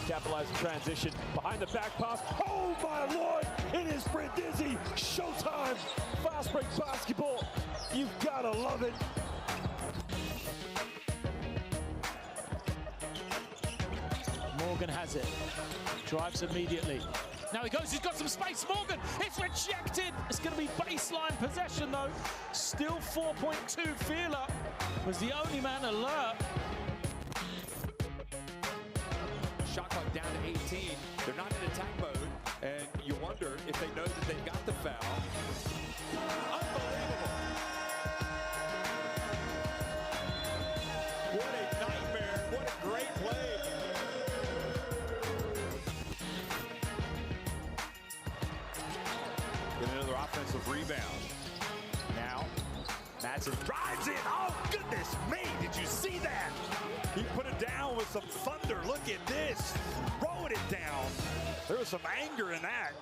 Capitalize the transition. Behind the back pass. Oh my lord! It is Brindisi. Showtime. Fast break basketball. You've got to love it. Morgan has it. Drives immediately. Now he goes, he's got some space. Morgan, it's rejected. It's going to be baseline possession though. Still 4.2. Fila was the only man alert. Shot clock down to 18. They're not in attack mode, and you wonder if they know that they've got the foul. Unbelievable. What a nightmare. What a great play. Get another offensive rebound. Now, Matson drives in. Oh, goodness me. Did you see that? He put it down with some thunder. Look at this. Throwing it down. There was some anger in that.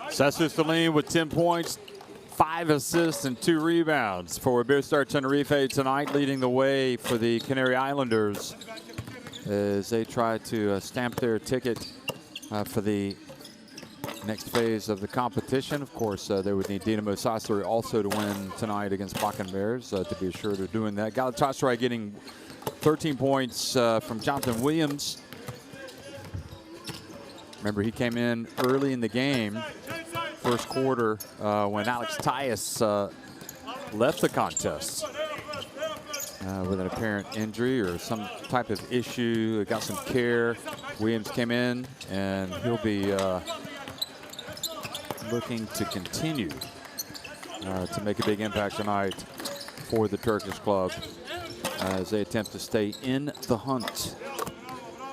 Sassu Salim with 10 points, 5 assists, and 2 rebounds for Iberostar Tenerife tonight, leading the way for the Canary Islanders as they try to stamp their ticket for the next phase of the competition. Of course, they would need Dinamo Zagreb also to win tonight against Bakken Bears to be assured of doing that. Galatasaray getting 13 points from Jonathan Williams. Remember, he came in early in the game, first quarter, when Alex Tyus left the contest with an apparent injury or some type of issue. Got some care. Williams came in, and he'll be looking to continue to make a big impact tonight for the Turkish club as they attempt to stay in the hunt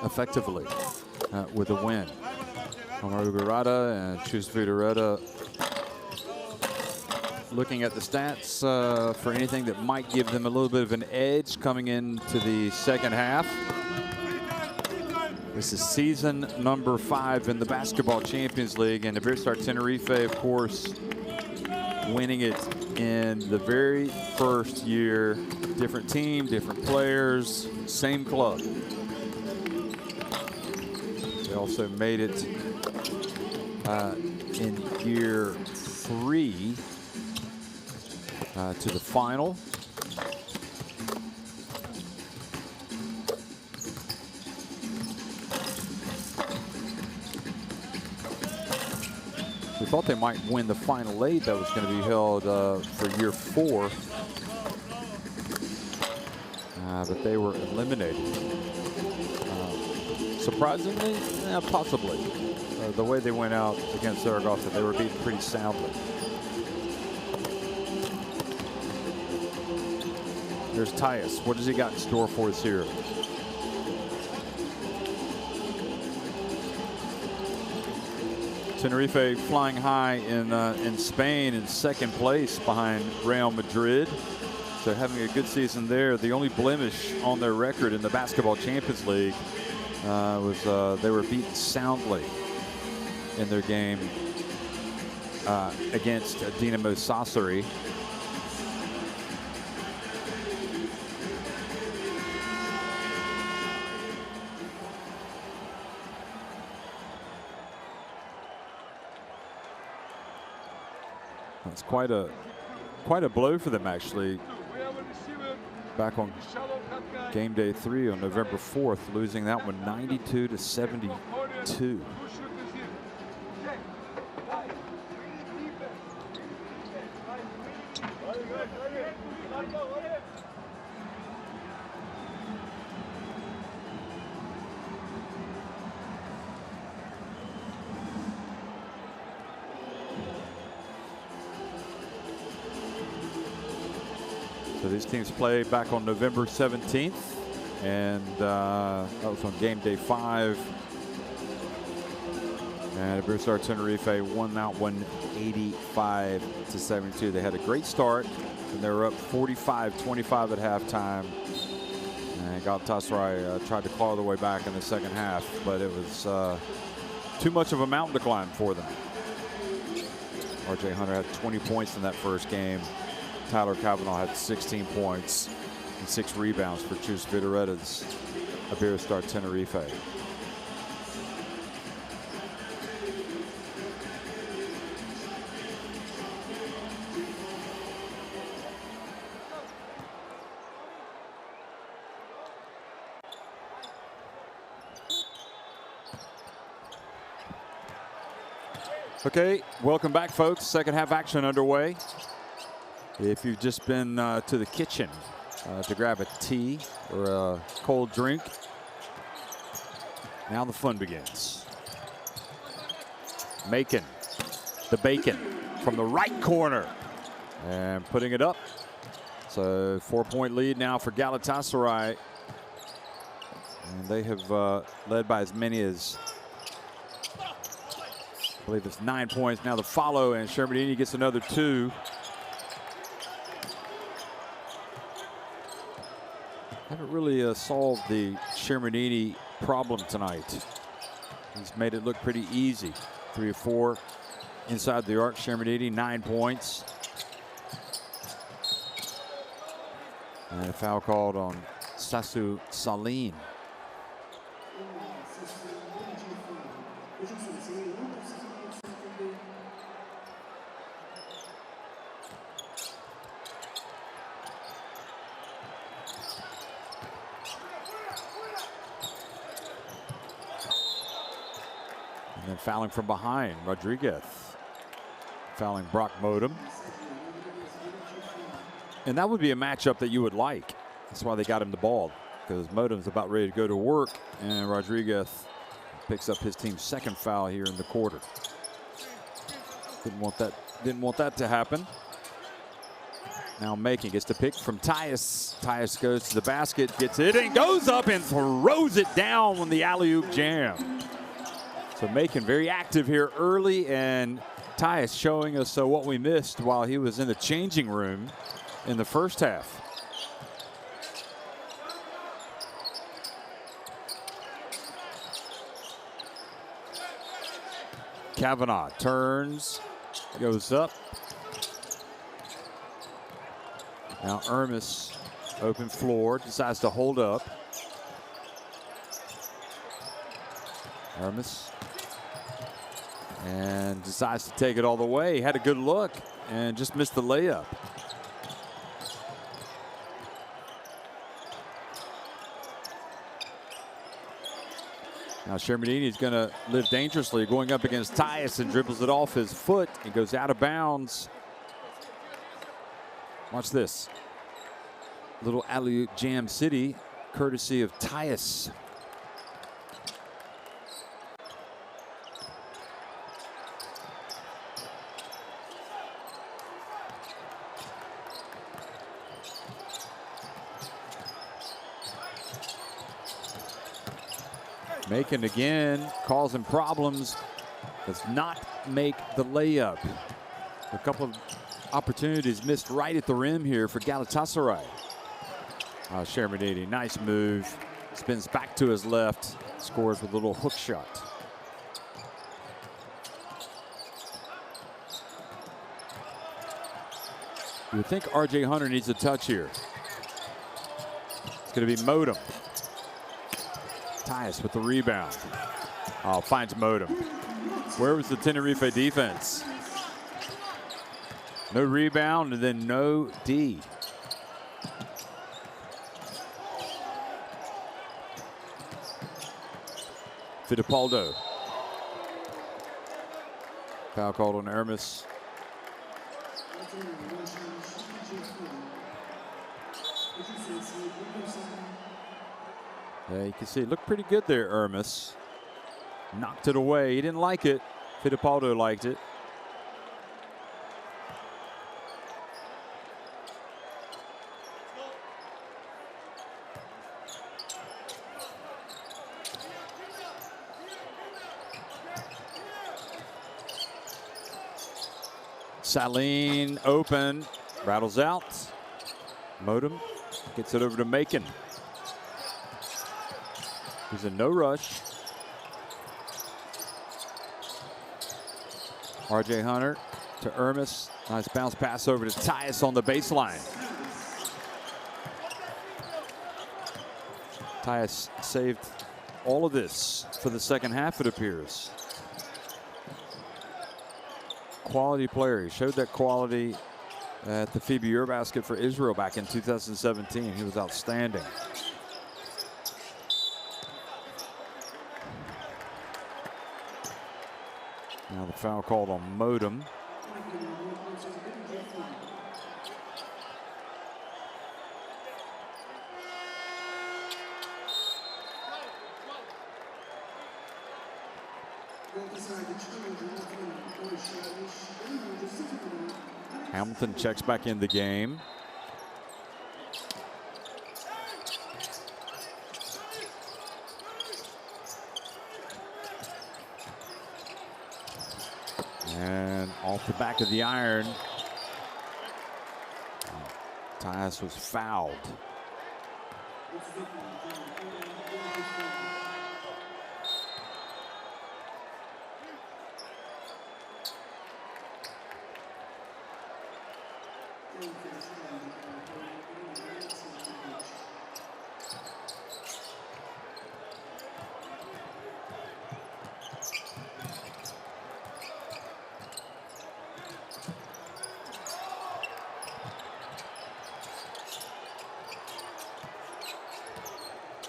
effectively with a win. Amaru Garada and Chus Vidareta looking at the stats for anything that might give them a little bit of an edge coming into the second half. This is season number 5 in the Basketball Champions League, and Iberostar Tenerife, of course, winning it in the very first year. Different team, different players, same club. They also made it in year 3 to the final. We thought they might win the Final 8 that was going to be held for year 4. But they were eliminated. Surprisingly, possibly. The way they went out against Zaragoza, they were beaten pretty soundly. There's Tyus. What has he got in store for us here? Tenerife flying high in Spain in second place behind Real Madrid. So having a good season there. The only blemish on their record in the Basketball Champions League was they were beaten soundly in their game against Dinamo Zagreb. It's quite a blow for them, actually. Back on game day 3 on November 4th, losing that one 92-72. So these teams play back on November 17th, and that was on game day 5. And Iberostar Tenerife won that one 85-72. They had a great start, and they were up 45-25 at halftime. And Galatasaray tried to claw their way back in the second half, but it was too much of a mountain to climb for them. RJ Hunter had 20 points in that first game. Tyler Kavanaugh had 16 points and 6 rebounds for Chus Vidareta's Iberostar Tenerife. Okay, welcome back, folks. Second half action underway. If you've just been to the kitchen to grab a tea or a cold drink, now the fun begins. Macon, the bacon from the right corner and putting it up. So 4-point lead now for Galatasaray. And they have led by as many as believe it's 9 points. Now the follow, and Shermanini gets another 2. Haven't really solved the Shermanini problem tonight. He's made it look pretty easy. 3 or 4 inside the arc. Shermanini, 9 points. And a foul called on Sasu Salim. And then fouling from behind, Rodriguez. Fouling Brock Modem. And that would be a matchup that you would like. That's why they got him the ball, because Modem's about ready to go to work, and Rodriguez picks up his team's 2nd foul here in the quarter. Didn't want that to happen. Now Macon gets the pick from Tyus. Tyus goes to the basket, gets it, and goes up and throws it down on the alley-oop jam. So Macon very active here early, and Tyus showing us what we missed while he was in the changing room in the first half. Kavanaugh turns, goes up. Now Ermis, open floor, decides to hold up. Ermis. And decides to take it all the way. Had a good look and just missed the layup. Now Shermanini is going to live dangerously, going up against Tyus, and dribbles it off his foot. He goes out of bounds. Watch this. Little alley-oop jam city, courtesy of Tyus. Macon again, causing problems, does not make the layup. A couple of opportunities missed right at the rim here for Galatasaray. Shermanini, nice move. Spins back to his left, scores with a little hook shot. You would think RJ Hunter needs a touch here. It's going to be Modem. Tyus with the rebound. Finds Modem. Where was the Tenerife defense? No rebound, and then no D. Fittipaldo. Foul called on Ermis. Yeah, you can see it looked pretty good there, Ermis. Knocked it away. He didn't like it. Fittipaldo liked it. Saline open, rattles out. Modem gets it over to Macon. He's in no rush. RJ Hunter to Ermis. Nice bounce pass over to Tyus on the baseline. Tyus saved all of this for the second half, it appears. Quality player. He showed that quality at the FIBA Eurobasket for Israel back in 2017. He was outstanding. Now the foul called on Modem. Hamilton checks back in the game. And off the back of the iron, Tyus was fouled.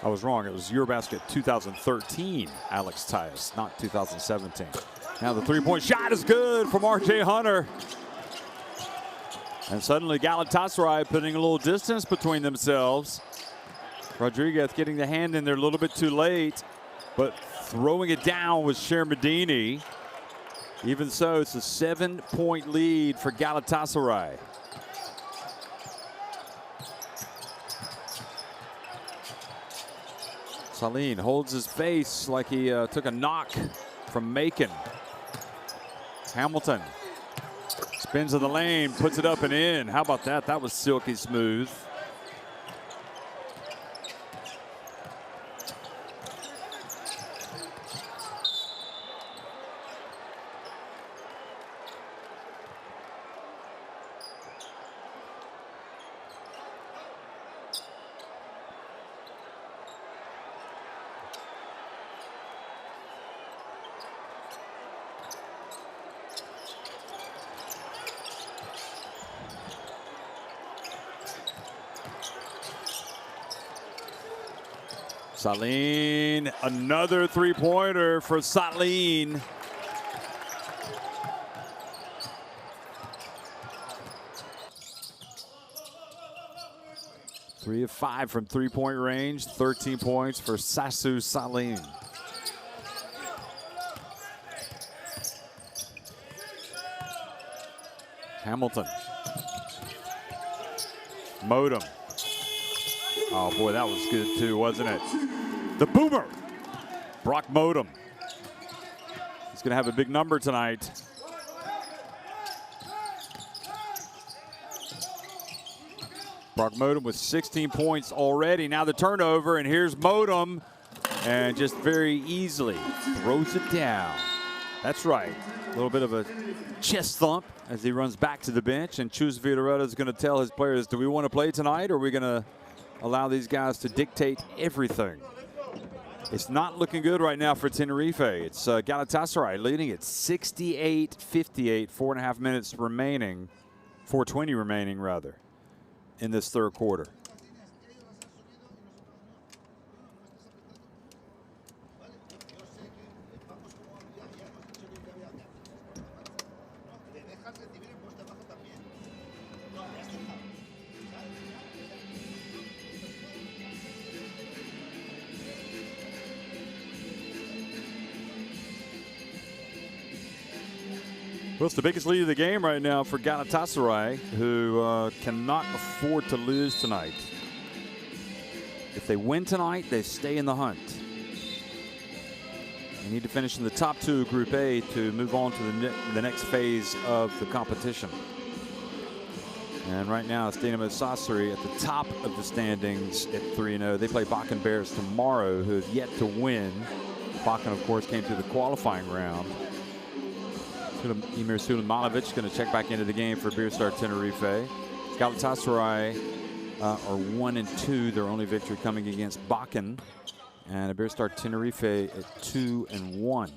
I was wrong. It was Eurobasket 2013, Alex Tyus, not 2017. Now the three-point shot is good from R.J. Hunter. And suddenly Galatasaray putting a little distance between themselves. Rodriguez getting the hand in there a little bit too late, but throwing it down was Shermadini. Even so, it's a 7-point lead for Galatasaray. Saline holds his face like he took a knock from Macon. Hamilton spins in the lane, puts it up and in. How about that? That was silky smooth. Saline, another three-pointer for Saline. Three of 5 from three-point range, 13 points for Sasu Saline. Hamilton. Modem. Oh boy, that was good too, wasn't it? The boomer, Brock Modem. He's gonna have a big number tonight. Brock Modem with 16 points already. Now the turnover, and here's Modem, and just very easily throws it down. That's right, a little bit of a chest thump as he runs back to the bench, and Chus Villareta is gonna tell his players, do we wanna play tonight, or are we gonna allow these guys to dictate everything? It's not looking good right now for Tenerife. It's Galatasaray leading it 68-58, 4.5 minutes remaining, 4:20 remaining rather, in this third quarter. Well, it's the biggest lead of the game right now for Galatasaray, who cannot afford to lose tonight. If they win tonight, they stay in the hunt. They need to finish in the top 2 of Group A to move on to the next phase of the competition. And right now, it's Dinamo Sassari at the top of the standings at 3-0. They play Bakken Bears tomorrow, who have yet to win. Bakken, of course, came through the qualifying round. Emir Sulemanovic going to check back into the game for Iberostar Tenerife. Galatasaray are 1-2, their only victory coming against Bakken, and Iberostar Tenerife at 2-1.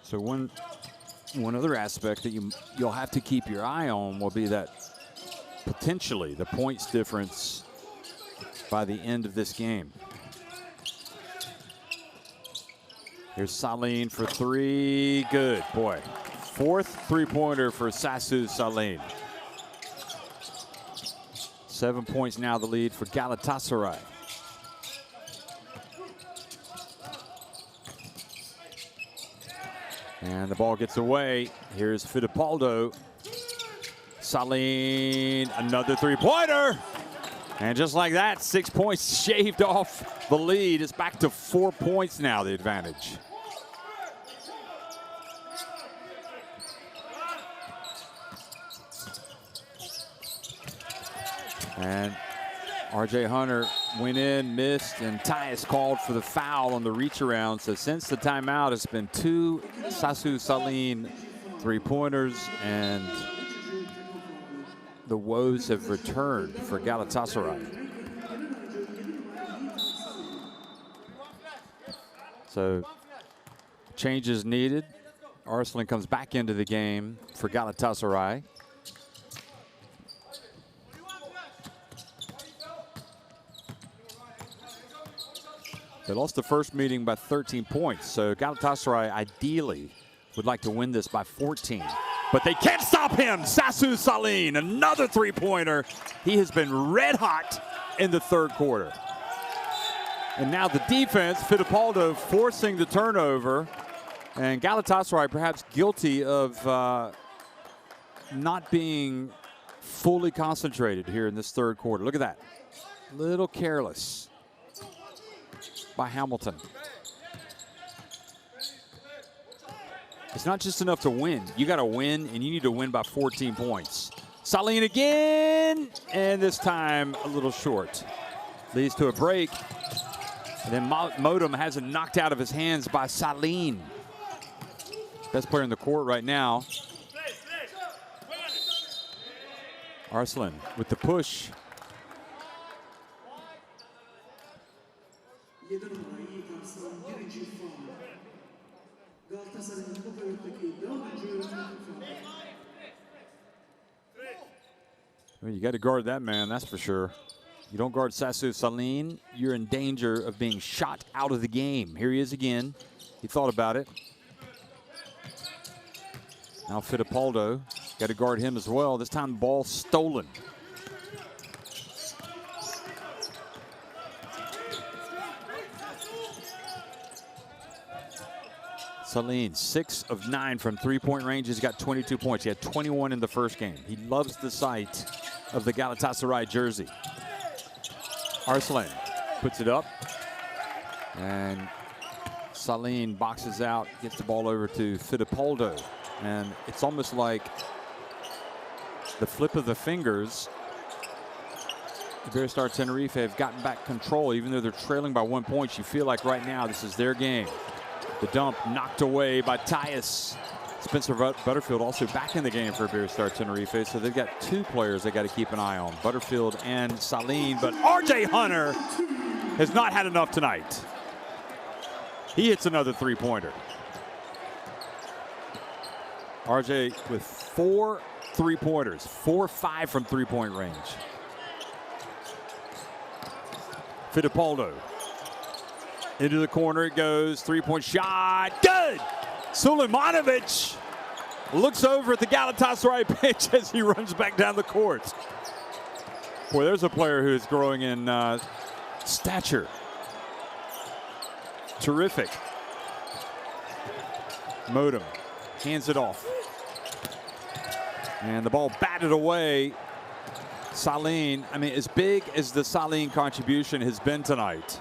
So one other aspect that you'll have to keep your eye on will be that potentially the points difference by the end of this game. Here's Saline for 3. Good, boy. 4th three-pointer for Sasu Saline. 7 points now the lead for Galatasaray. And the ball gets away. Here's Fittipaldo. Saline, another three-pointer. And just like that, 6 points shaved off the lead. It's back to 4 points now, the advantage. And R.J. Hunter went in, missed, and Tyus called for the foul on the reach around. So since the timeout, it's been 2 Sasu Saline 3-pointers, and the woes have returned for Galatasaray. So changes needed. Arslan comes back into the game for Galatasaray. They lost the first meeting by 13 points, so Galatasaray ideally would like to win this by 14. But they can't stop him. Sasu Saline, another 3-pointer. He has been red hot in the third quarter. And now the defense, Fittipaldo forcing the turnover. And Galatasaray perhaps guilty of not being fully concentrated here in this third quarter. Look at that. Little careless by Hamilton. It's not just enough to win. You got to win, and you need to win by 14 points. Saline again, and this time a little short. Leads to a break. And then Modem has it knocked out of his hands by Saline. Best player in the court right now. Arslan with the push. Well, you got to guard that man, that's for sure. You don't guard Sasu Saline, you're in danger of being shot out of the game. Here he is again. He thought about it. Now Fittipaldo, got to guard him as well. This time the ball stolen. Saline, 6 of 9 from 3-point range. He's got 22 points. He had 21 in the first game. He loves the sight of the Galatasaray jersey. Arslan puts it up. And Saline boxes out, gets the ball over to Fittipaldo. And it's almost like the flip of the fingers. Iberostar Tenerife have gotten back control. Even though they're trailing by 1 point, you feel like right now this is their game. The dump knocked away by Tyus. Spencer Butterfield also back in the game for Iberostar Tenerife, so they've got 2 players they got to keep an eye on, Butterfield and Saline. But R.J. Hunter has not had enough tonight. He hits another 3-pointer. R.J. with 4 3-pointers, 4-5 from 3-point range. Fittipaldo. Into the corner it goes, 3-point shot, good! Sulemanovic looks over at the Galatasaray bench as he runs back down the court. Boy, there's a player who is growing in stature. Terrific. Modem hands it off. And the ball batted away. Saline, I mean, as big as the Saline contribution has been tonight,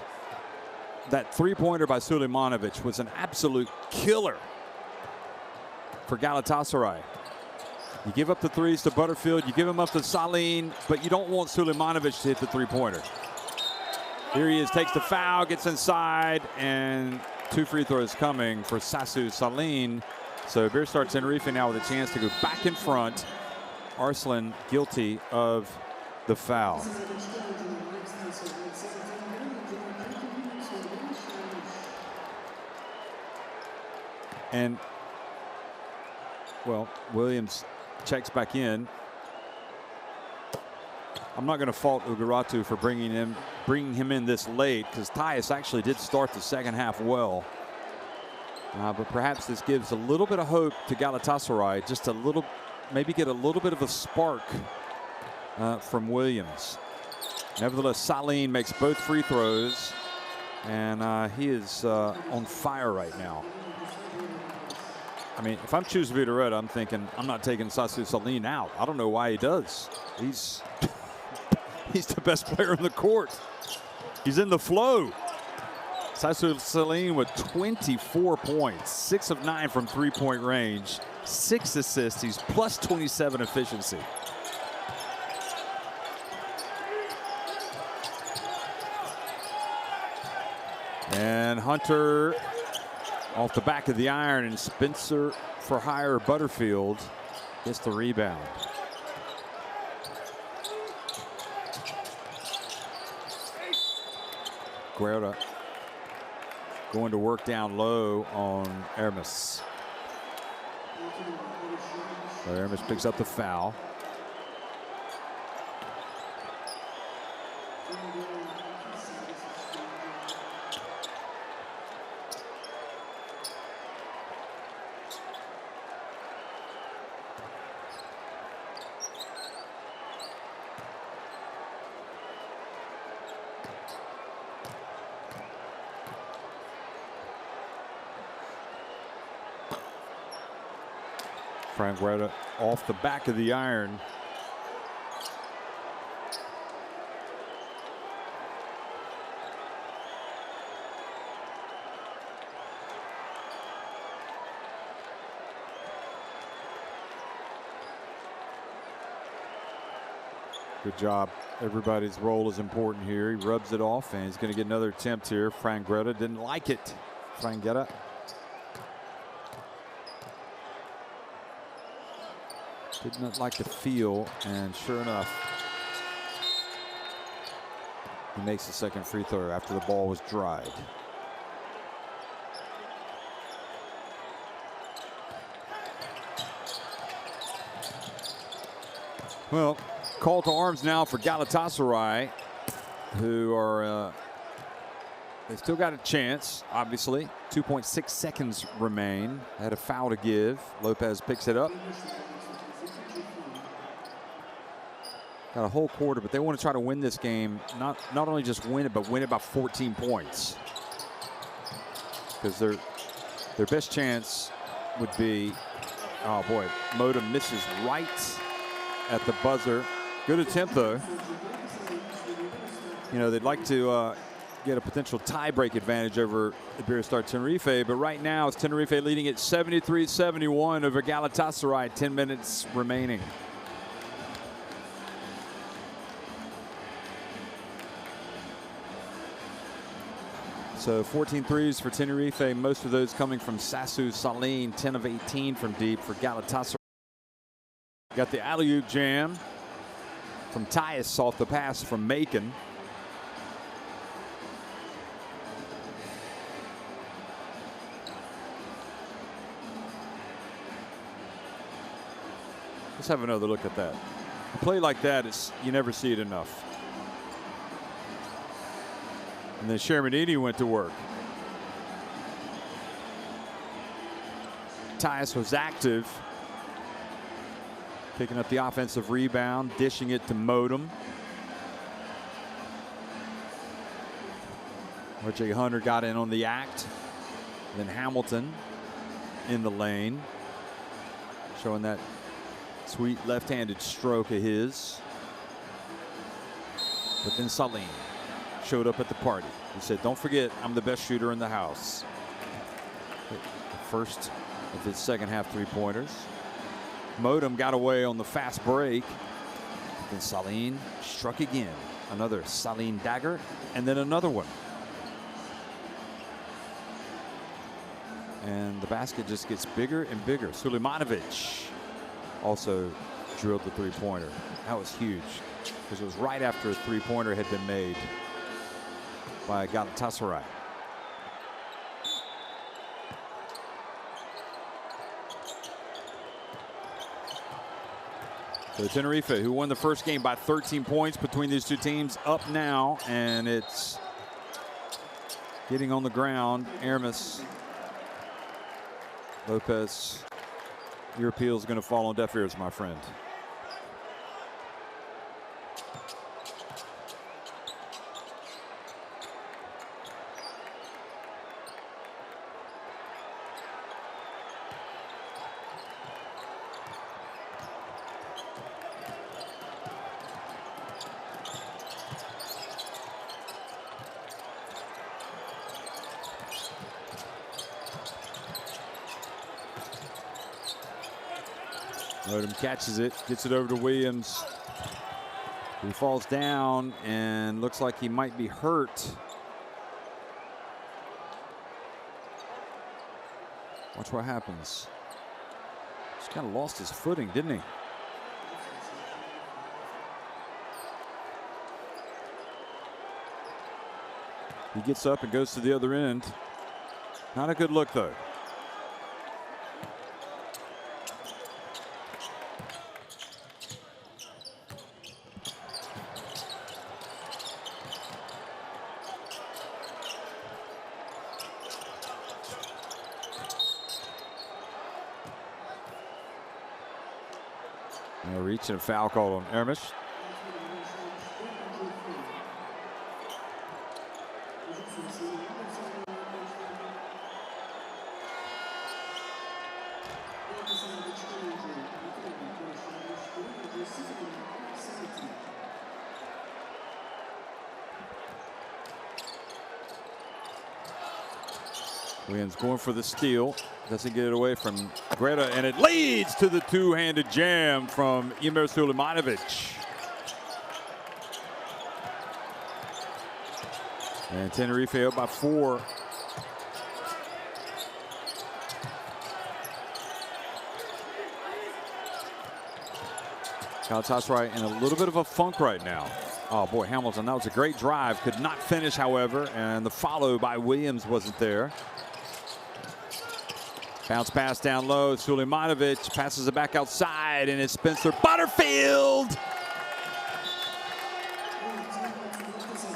that 3-pointer by Sulemanovic was an absolute killer for Galatasaray. You give up the threes to Butterfield, you give them up to Saline, but you don't want Sulemanovic to hit the 3-pointer. Here he is, takes the foul, gets inside, and 2 free throws coming for Sasu Saline. So Iberostar Tenerife now with a chance to go back in front. Arslan guilty of the foul. And, well, Williams checks back in. I'm not going to fault Uguratu for bringing him in this late, because Tyus actually did start the second half well. But perhaps this gives a little bit of hope to Galatasaray, just a little, maybe get a little bit of a spark from Williams. Nevertheless, Saline makes both free throws, and he is on fire right now. I mean, if I'm choosing Vitoretta, I'm thinking I'm not taking Sasu Saline out. I don't know why he does. He's the best player in the court. He's in the flow. Sasu Saline with 24 points, 6 of 9 from 3-point range, 6 assists. He's plus 27 efficiency. And Hunter off the back of the iron, and Spencer for hire Butterfield gets the rebound. Guerra going to work down low on Hermes. So Hermes picks up the foul. Frank Guerra off the back of the iron. Good job. Everybody's role is important here. He rubs it off, and he's going to get another attempt here. Frank Guerra didn't like it. Frank Guerra. Did not like the feel, and sure enough, he makes the second free throw after the ball was dried. Well, call to arms now for Galatasaray, who are, they still got a chance, obviously. 2.6 seconds remain. Had a foul to give. Lopez picks it up. Got a whole quarter, but they want to try to win this game. Not only just win it, but win it by 14 points. Because their best chance would be, oh boy, Modem misses right at the buzzer. Good attempt though. You know, they'd like to get a potential tie-break advantage over Iberostar Tenerife, but right now it's Tenerife leading at 73-71 over Galatasaray, 10 minutes remaining. So 14 threes for Tenerife, most of those coming from Sassu Saline, 10 of 18 from deep for Galatasaray. Got the alley-oop jam from Tyus off the pass from Macon. Let's have another look at that. A play like that, you never see it enough. And then Shermanini went to work. Tyus was active, picking up the offensive rebound, dishing it to Modem. R.J. Hunter got in on the act. Then Hamilton in the lane, showing that sweet left-handed stroke of his. But then Saline showed up at the party. He said, "Don't forget, I'm the best shooter in the house." The first of his second half three-pointers. Modem got away on the fast break. Then Saline struck again. Another Saline dagger, and then another one. And the basket just gets bigger and bigger. Sulemanovic also drilled the three-pointer. That was huge, because it was right after a three-pointer had been made by Galatasaray. So Tenerife, who won the first game by 13 points between these two teams, up now, and it's getting on the ground. Hermes, Lopez, your appeal is going to fall on deaf ears, my friend. Modem catches it, gets it over to Williams. He falls down and looks like he might be hurt. Watch what happens. Just kind of lost his footing, didn't he? He gets up and goes to the other end. Not a good look, though. No reach and a foul call on Ermish. Williams going for the steal. Doesn't get it away from Greta, and it leads to the two-handed jam from Emir Sulemanovic. And Tenerife up by 4. Galatasaray in a little bit of a funk right now. Oh boy, Hamilton, that was a great drive. Could not finish, however, and the follow by Williams wasn't there. Bounce pass down low. Sulemanovic passes it back outside, and it's Spencer Butterfield.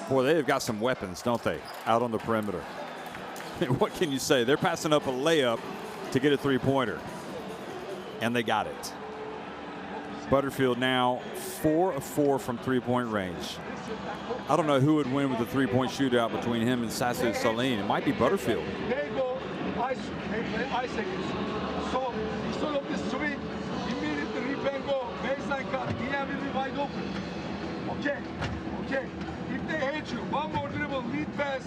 Boy, they've got some weapons, don't they, out on the perimeter. What can you say? They're passing up a layup to get a three-pointer, and they got it. Butterfield now 4 of 4 from three-point range. I don't know who would win with a three-point shootout between him and Sasu Saline. It might be Butterfield. I seconds. So instead of the swing, immediately rip and go, baseline cut, he will be wide open. Okay, okay. If they hate you, one more dribble, lead pass,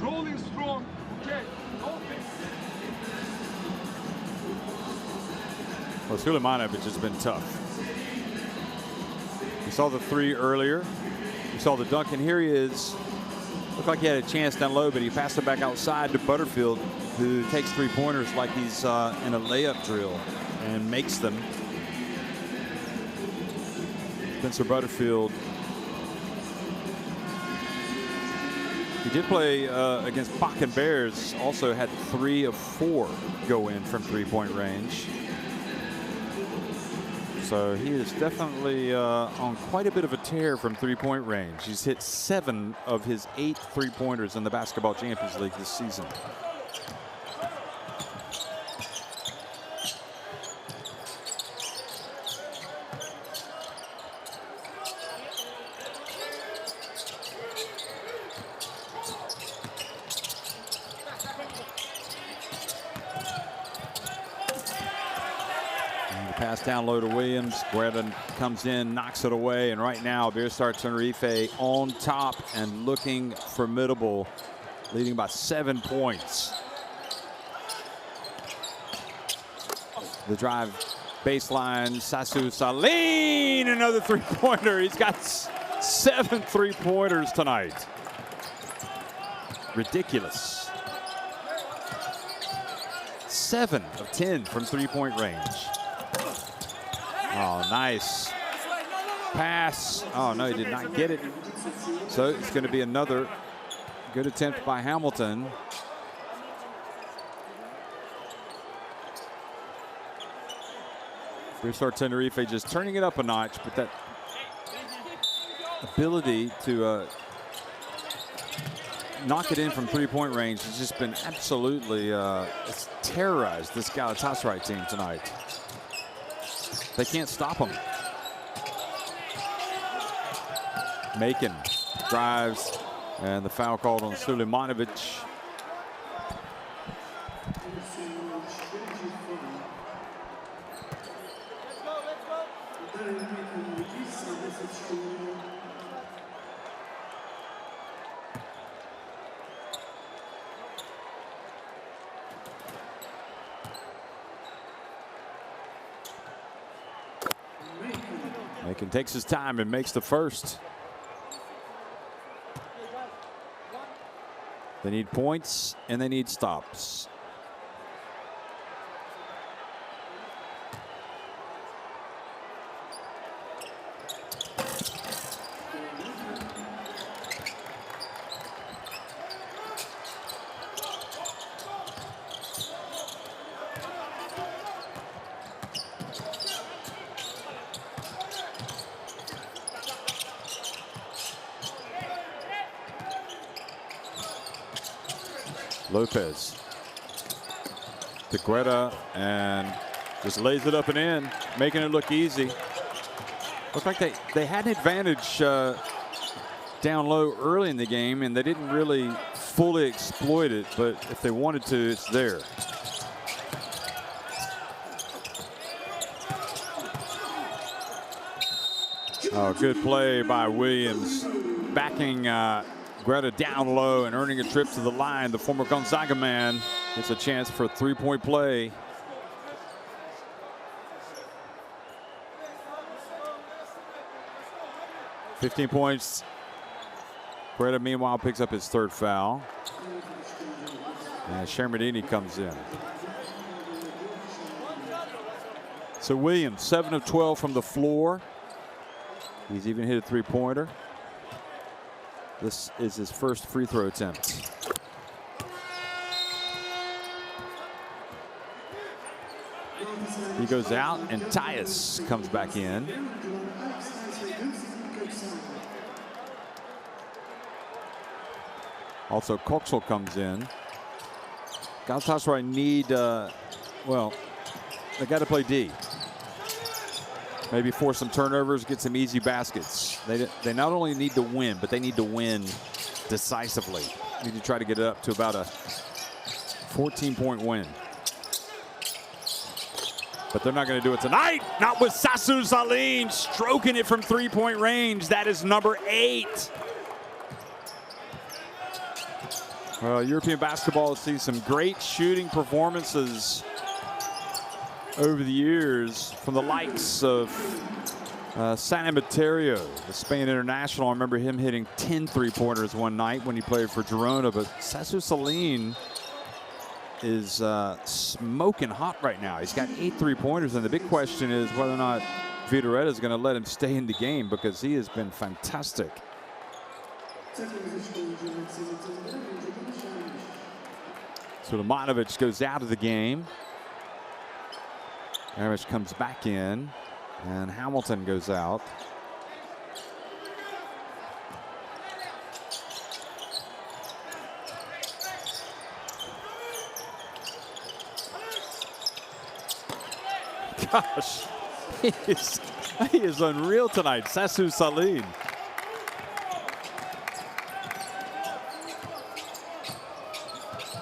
rolling strong, okay, open. Well, Sulemanovic has been tough. We saw the three earlier. We saw the dunk, and here he is. Looked like he had a chance down low, but he passed it back outside to Butterfield, who takes three-pointers like he's in a layup drill and makes them. Spencer Butterfield. He did play against Bakken Bears, also had 3 of 4 go in from three-point range. So he is definitely on quite a bit of a tear from three-point range. He's hit 7 of his 8 three-pointers in the Basketball Champions League this season. Pass down low to Williams. Guerra comes in, knocks it away, and right now Iberostar Tenerife on top and looking formidable, leading by 7 points. The drive baseline, Sasu Saline, another three-pointer. He's got 7 three-pointers tonight. Ridiculous. 7 of 10 from three-point range. Oh, nice pass. Oh, no, he did not get it. So it's going to be another good attempt by Hamilton. Iberostar Tenerife just turning it up a notch, but that ability to knock it in from three-point range has just been absolutely it's terrorized this Galatasaray team tonight. They can't stop him. Macon drives, and the foul called on Sulemanovic. Macon takes his time and makes the first. They need points and they need stops. Lopez to Guetta and just lays it up and in, making it look easy. Looked like they had an advantage down low early in the game, and they didn't really fully exploit it, but if they wanted to, it's there. Oh, good play by Williams, backing Greta down low and earning a trip to the line. The former Gonzaga man gets a chance for a three-point play. $15 points. Greta, meanwhile, picks up his third foul. And Shermadini comes in. So Williams, 7 of 12 from the floor. He's even hit a three-pointer. This is his first free throw attempt. He goes out, and Tyus comes back in. Also, Coxel comes in. Galatasaray need, well, they got to play D. Maybe force some turnovers, get some easy baskets. They not only need to win, but they need to win decisively. Need to try to get it up to about a 14-point win. But they're not going to do it tonight. Not with Sasu Salim stroking it from three-point range. That is number 8. European basketball has seen some great shooting performances over the years from the likes of San Emeterio, the Spain international. I remember him hitting 10 three-pointers one night when he played for Girona. But Sasu Salim is smoking hot right now. He's got 8 three-pointers, and the big question is whether or not Vitoretta is going to let him stay in the game, because he has been fantastic. So Lamanovic goes out of the game. Arish comes back in, and Hamilton goes out. Gosh, he is unreal tonight, Sasu Salim.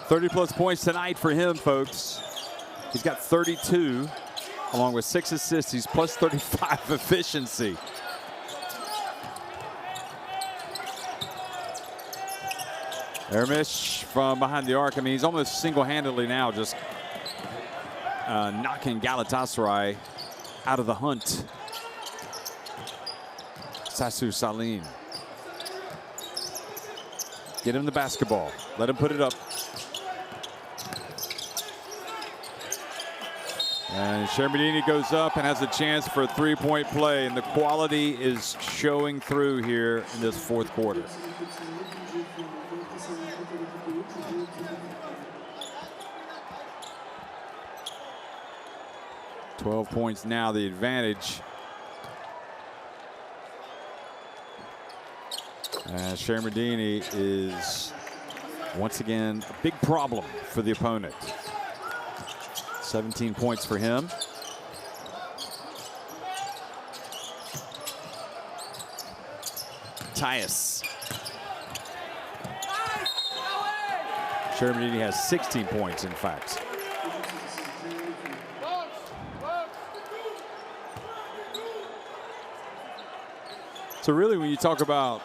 +30 points tonight for him, folks. He's got 32, along with 6 assists. He's +35 efficiency. Ermish from behind the arc. I mean, he's almost single-handedly now just knocking Galatasaray out of the hunt. Sasu Salim. Get him the basketball. Let him put it up. And Shermadini goes up and has a chance for a three-point play, and the quality is showing through here in this fourth quarter. $12 points now, the advantage. And Shermadini is once again a big problem for the opponent. 17 points for him. Tyus. Shermadini has 16 points, in fact. So really, when you talk about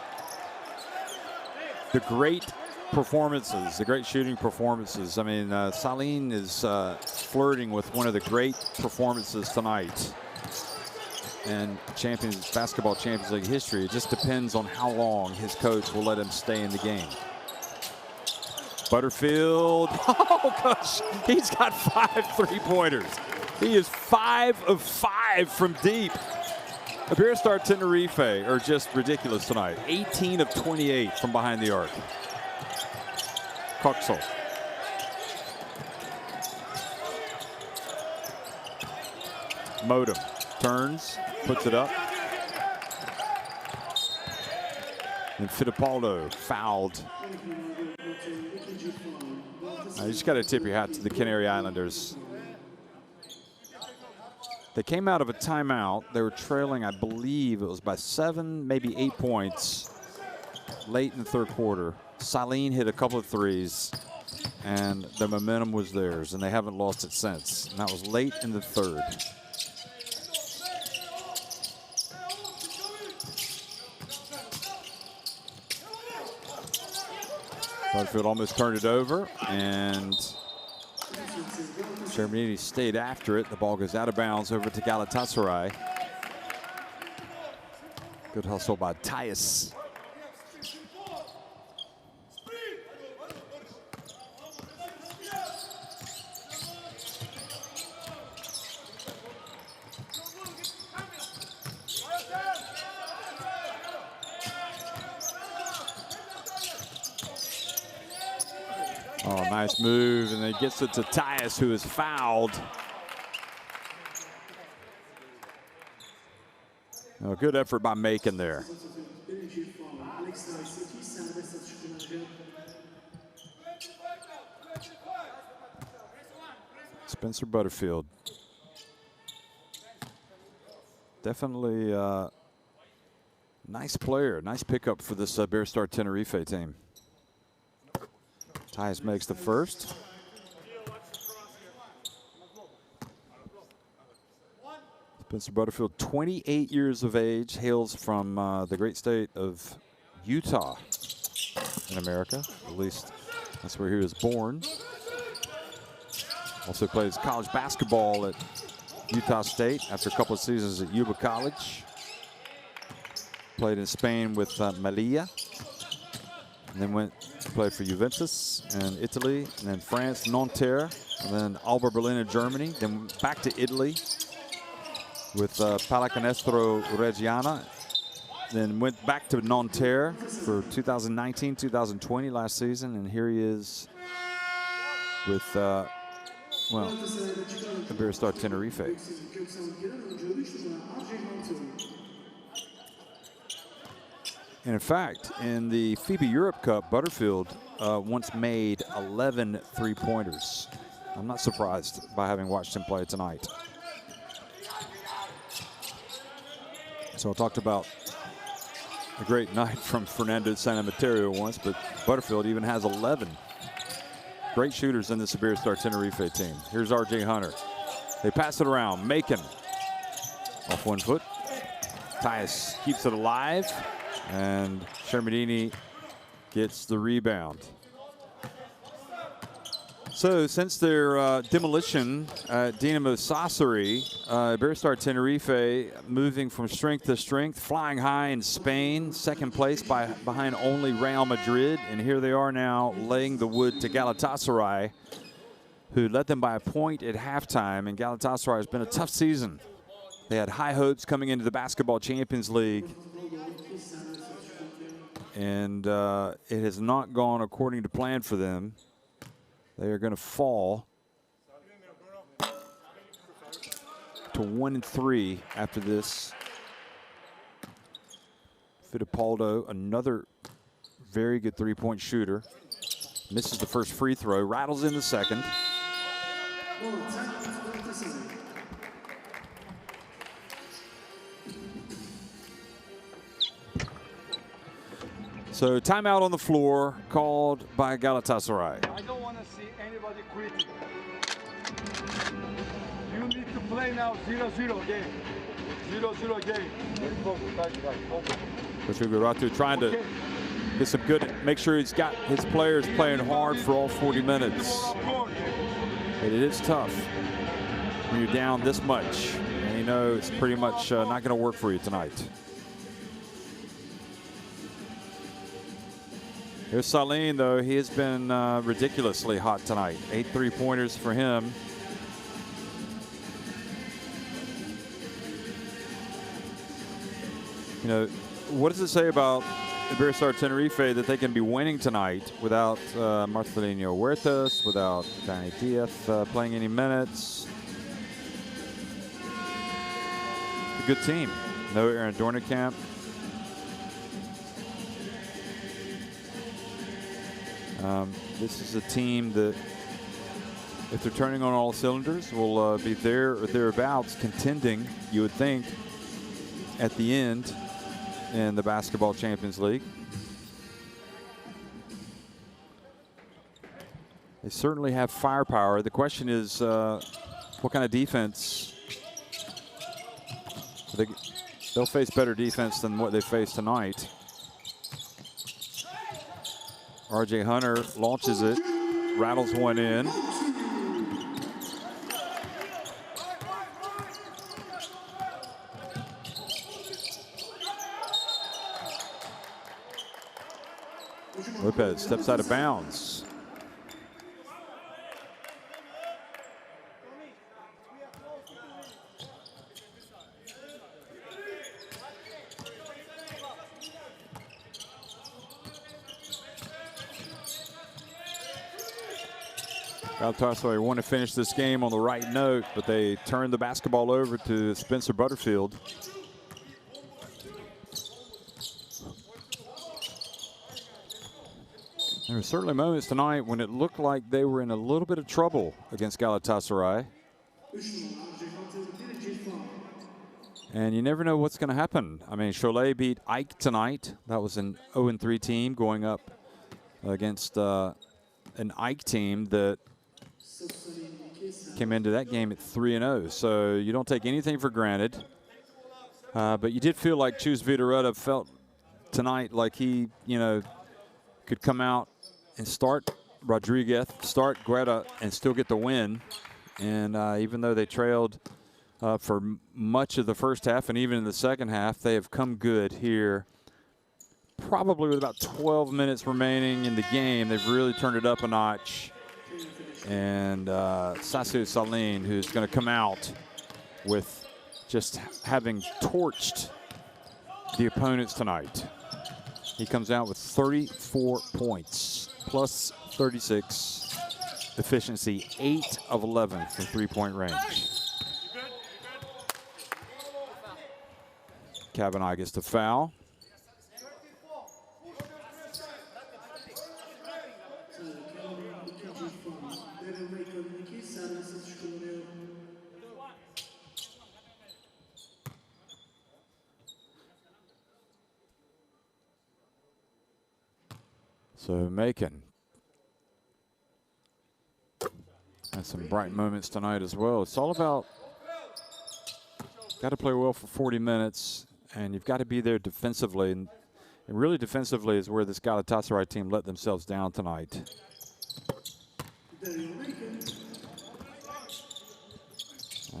the great performances, the great shooting performances, I mean, Salim is flirting with one of the great performances tonight in Basketball Champions League history. It just depends on how long his coach will let him stay in the game. Butterfield, oh gosh, he's got 5 three-pointers. He is 5 of 5 from deep. Iberostar Tenerife are just ridiculous tonight. 18 of 28 from behind the arc. Coxel. Modem turns, puts it up. And Fittipaldo fouled. You just got to tip your hat to the Canary Islanders. They came out of a timeout. They were trailing, I believe it was by 7, maybe 8 points late in the third quarter. Saline hit a couple of threes, and the momentum was theirs, and they haven't lost it since. And that was late in the third. Butterfield almost turned it over, and Shermanini stayed after it. The ball goes out of bounds over to Galatasaray. Good hustle by Tyus. Oh, nice move, and then gets it to Tyus, who is fouled. Oh, good effort by Macon there. Spencer Butterfield. Definitely nice player, nice pickup for this Iberostar Tenerife team. Tyus makes the first. Spencer Butterfield, 28 years of age, hails from the great state of Utah in America. At least that's where he was born. Also plays college basketball at Utah State after a couple of seasons at Yuba College. Played in Spain with Melilla. And then went to play for Juventus and Italy, and then France, Nanterre, and then Alba Berlin in Germany. Then back to Italy with Pallacanestro Reggiana. Then went back to Nanterre for 2019-2020 last season, and here he is with, well, Iberostar Tenerife. And in fact, in the FIBA Europe Cup, Butterfield once made 11 three-pointers. I'm not surprised by having watched him play tonight. So I talked about a great night from Fernando Sanamaterio once, but Butterfield even has 11. Great shooters in this Iberostar Tenerife team. Here's R.J. Hunter. They pass it around. Macon off 1 foot. Tyus keeps it alive. And Shermanini gets the rebound. So since their demolition at Dinamo Sassari, Iberostar Tenerife moving from strength to strength, flying high in Spain, second place behind only Real Madrid. And here they are now laying the wood to Galatasaray, who led them by a point at halftime. And Galatasaray has been a tough season. They had high hopes coming into the Basketball Champions League. And it has not gone according to plan for them. They are going to fall to 1-3 after this. Fittipaldo, another very good three-point shooter, misses the first free throw, rattles in the second. So timeout on the floor called by Galatasaray. I don't want to see anybody quitting. You need to play now 0-0 game. 0-0 game. Coach Uguratu trying to get some good, make sure he's got his players playing hard for all 40 minutes. But it is tough when you're down this much. And you know it's pretty much not going to work for you tonight. Here's Saline, though. He has been ridiculously hot tonight. 8 three-pointers for him. You know, what does it say about Iberostar Tenerife that they can be winning tonight without Marcelino Huertas, without Danny Diaz playing any minutes? A good team. No Aaron Dornekamp. This is a team that if they're turning on all cylinders, will be there or thereabouts contending, you would think, at the end in the Basketball Champions League. They certainly have firepower. The question is, what kind of defense? They'll face better defense than what they faced tonight. R.J. Hunter launches it, rattles one in. Lopez steps out of bounds. Galatasaray want to finish this game on the right note, but they turn the basketball over to Spencer Butterfield. There were certainly moments tonight when it looked like they were in a little bit of trouble against Galatasaray. And you never know what's going to happen. I mean, Cholet beat Ike tonight. That was an 0-3 team going up against an Ike team that came into that game at 3-0. So you don't take anything for granted. But you did feel like Chus Vidaretta felt tonight like he, could come out and start Rodriguez, start Guerra, and still get the win. And even though they trailed for much of the first half and even in the second half, they have come good here. Probably with about 12 minutes remaining in the game, they've really turned it up a notch. And Sasu Saline, who's going to come out with just having torched the opponents tonight. He comes out with 34 points, plus 36, efficiency 8 of 11 from three-point range. Kavanaugh gets the foul. So Macon has some bright moments tonight as well. It's all about got to play well for 40 minutes, and you've got to be there defensively. And really defensively is where this Galatasaray team let themselves down tonight. It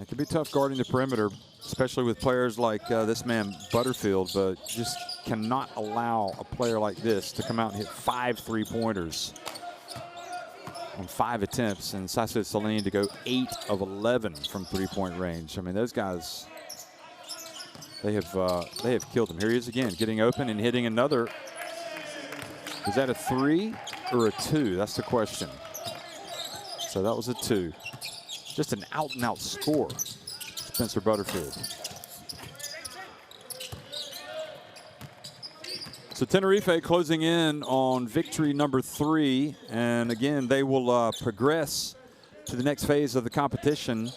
can be tough guarding the perimeter, especially with players like this man Butterfield, but just cannot allow a player like this to come out and hit 5 three-pointers on 5 attempts, and Sasu Saline to go 8 of 11 from three-point range. I mean, those guys, they have killed him. Here he is again, getting open and hitting another. Is that a 3 or a 2? That's the question. So that was a 2. Just an out-and-out score, Spencer Butterfield. So Tenerife closing in on victory number 3, and again they will progress to the next phase of the competition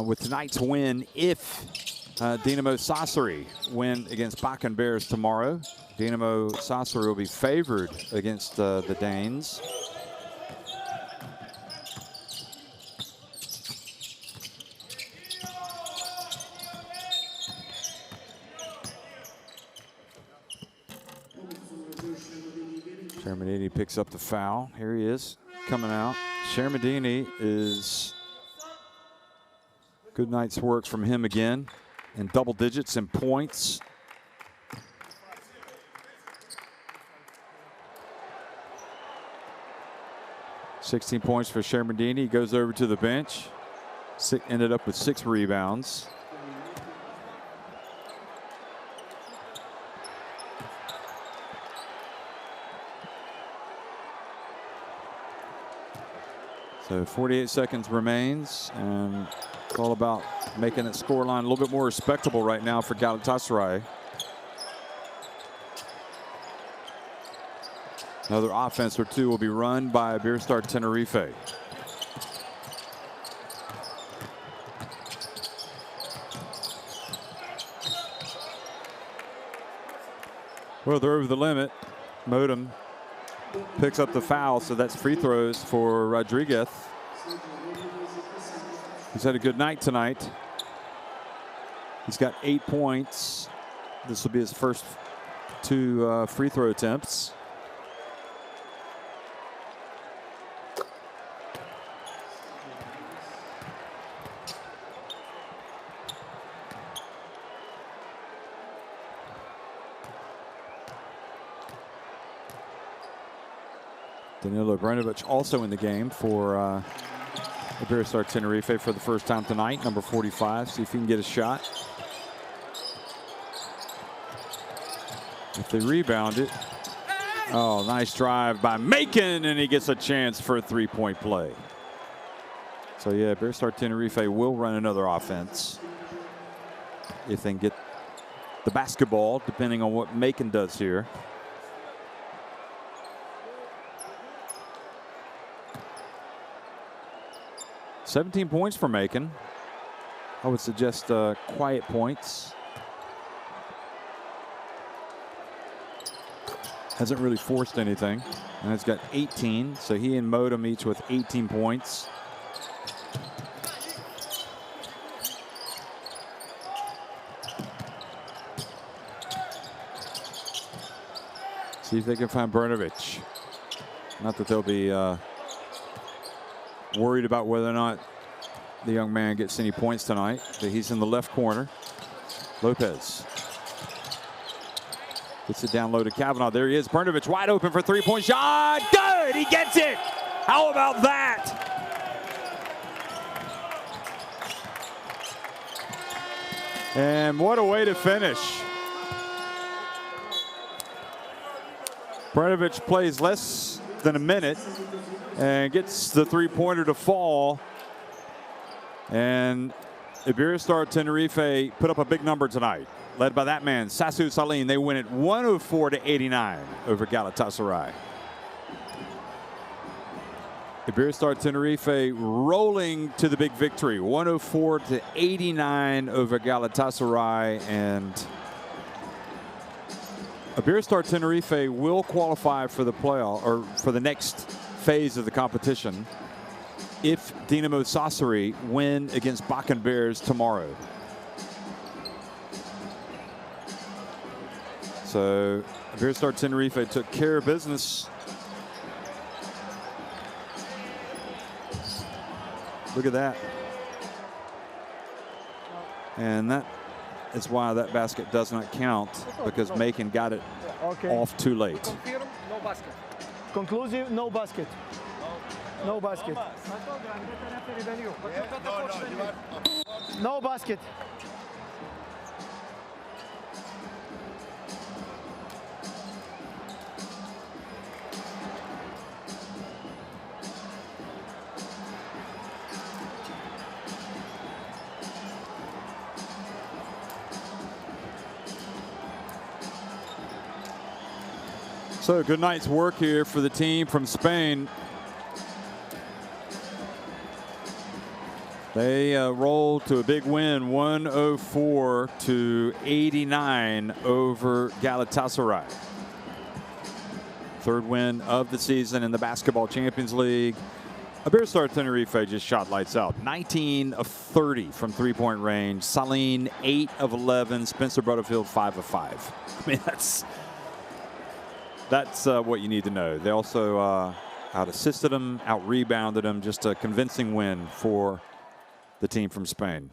with tonight's win. If Dinamo Sassari win against Bakken Bears tomorrow, Dinamo Sassari will be favored against the Danes. Shermadini picks up the foul. Here he is coming out. Shermadini is good night's work from him again, in double digits in points. $16 points for Shermadini. He goes over to the bench. Ended up with 6 rebounds. So 48 seconds remains, and it's all about making that scoreline a little bit more respectable right now for Galatasaray. Another offense or two will be run by Iberostar Tenerife. Well, they're over the limit. Modem picks up the foul, so that's free throws for Rodriguez. He's had a good night tonight. He's got 8 points. This will be his first 2 free throw attempts. Danilo Brenovic also in the game for Iberostar Tenerife for the first time tonight, number 45. See if he can get a shot. If they rebound it. Oh, nice drive by Macon, and he gets a chance for a 3-point play. So, yeah, Iberostar Tenerife will run another offense if they can get the basketball, depending on what Macon does here. $17 points for Macon. I would suggest quiet points. Hasn't really forced anything. And it's got 18. So he and Modem each with 18 points. See if they can find Brnovich. Not that they'll be worried about whether or not the young man gets any points tonight, but he's in the left corner. Lopez gets it down low to Kavanaugh. There he is. Brnovich wide open for 3-point shot. Good. He gets it. How about that? And what a way to finish. Brnovich plays less than a minute and gets the 3-pointer to fall. And Iberostar Tenerife put up a big number tonight, led by that man, Sasu Salim. They win it 104-89 over Galatasaray. Iberostar Tenerife rolling to the big victory, 104-89 over Galatasaray. And Iberostar Tenerife will qualify for the playoff, or for the next phase of the competition, if Dinamo Sassari win against Bakken Bears tomorrow. So Iberostar Tenerife took care of business. Look at that. And that is why that basket does not count, because Macon got it off too late. Confirm, no basket. Conclusive, no basket. No basket. No basket. So good night's work here for the team from Spain. They rolled to a big win, 104-89 over Galatasaray. Third win of the season in the Basketball Champions League. Iberostar Tenerife just shot lights out. 19 of 30 from 3-point range. Saline 8 of 11. Spencer Butterfield 5 of 5. I mean, that's what you need to know. They also out-assisted them, out-rebounded them. Just a convincing win for the team from Spain.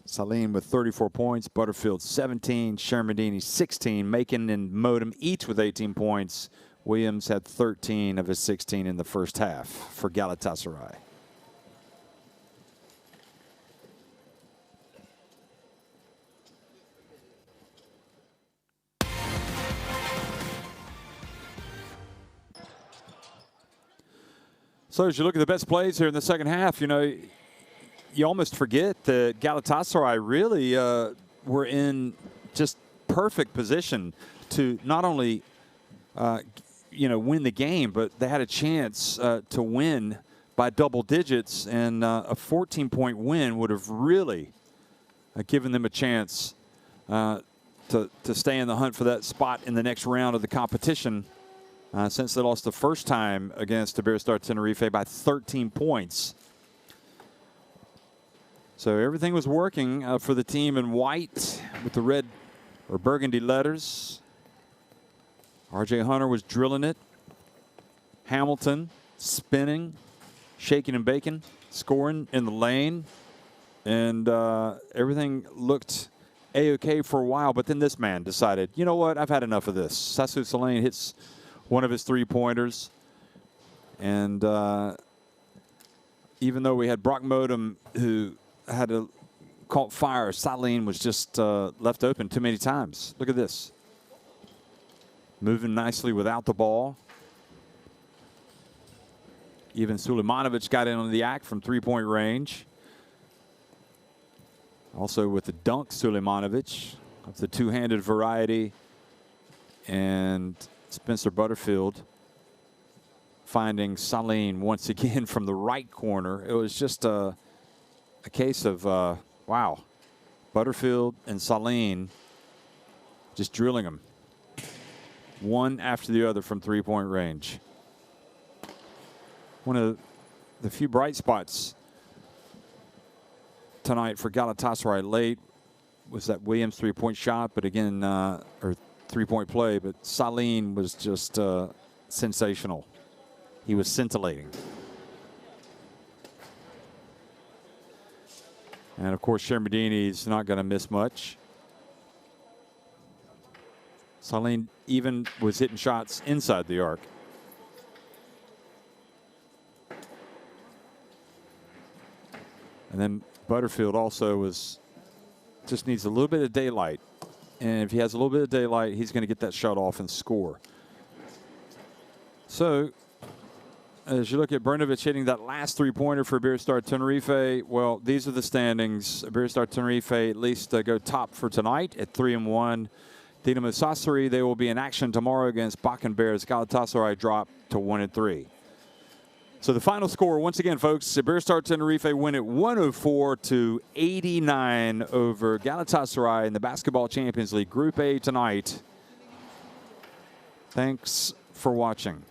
Salim with 34 points, Butterfield 17, Shermadini 16, Macon and Modem each with 18 points. Williams had 13 of his 16 in the first half for Galatasaray. So as you look at the best plays here in the second half, you know, you almost forget that Galatasaray really were in just perfect position to not only, you know, win the game, but they had a chance to win by double digits, and a 14-point win would have really given them a chance to stay in the hunt for that spot in the next round of the competition since they lost the first time against Iberostar Tenerife by 13 points. So everything was working for the team in white with the red or burgundy letters. RJ Hunter was drilling it. Hamilton spinning, shaking and baking, scoring in the lane. And everything looked A-OK for a while, but then this man decided, you know what, I've had enough of this. Sasu Salane hits one of his three-pointers. And even though we had Brock Modem, who had caught fire, Salane was just left open too many times. Look at this. Moving nicely without the ball. Even Sulemanovic got in on the act from three-point range. Also with the dunk, Sulemanovic of the two-handed variety. And Spencer Butterfield finding Salane once again from the right corner. It was just a case of, wow, Butterfield and Salane just drilling them. One after the other from three-point range. One of the few bright spots tonight for Galatasaray late was that Williams three-point shot, but again, or three-point play, but Salane was just sensational. He was scintillating. And of course, Shermadini's not going to miss much. Salane even was hitting shots inside the arc. And then Butterfield also just needs a little bit of daylight. And if he has a little bit of daylight, he's going to get that shot off and score. So as you look at Brnovic hitting that last three-pointer for Iberostar Tenerife, well, these are the standings. Iberostar Tenerife at least go top for tonight at 3-1. Dinamo Sassari, they will be in action tomorrow against Bakken Bears. Galatasaray drop to 1-3. So the final score, once again, folks, Iberostar Tenerife win at 104-89 over Galatasaray in the Basketball Champions League Group A tonight. Thanks for watching.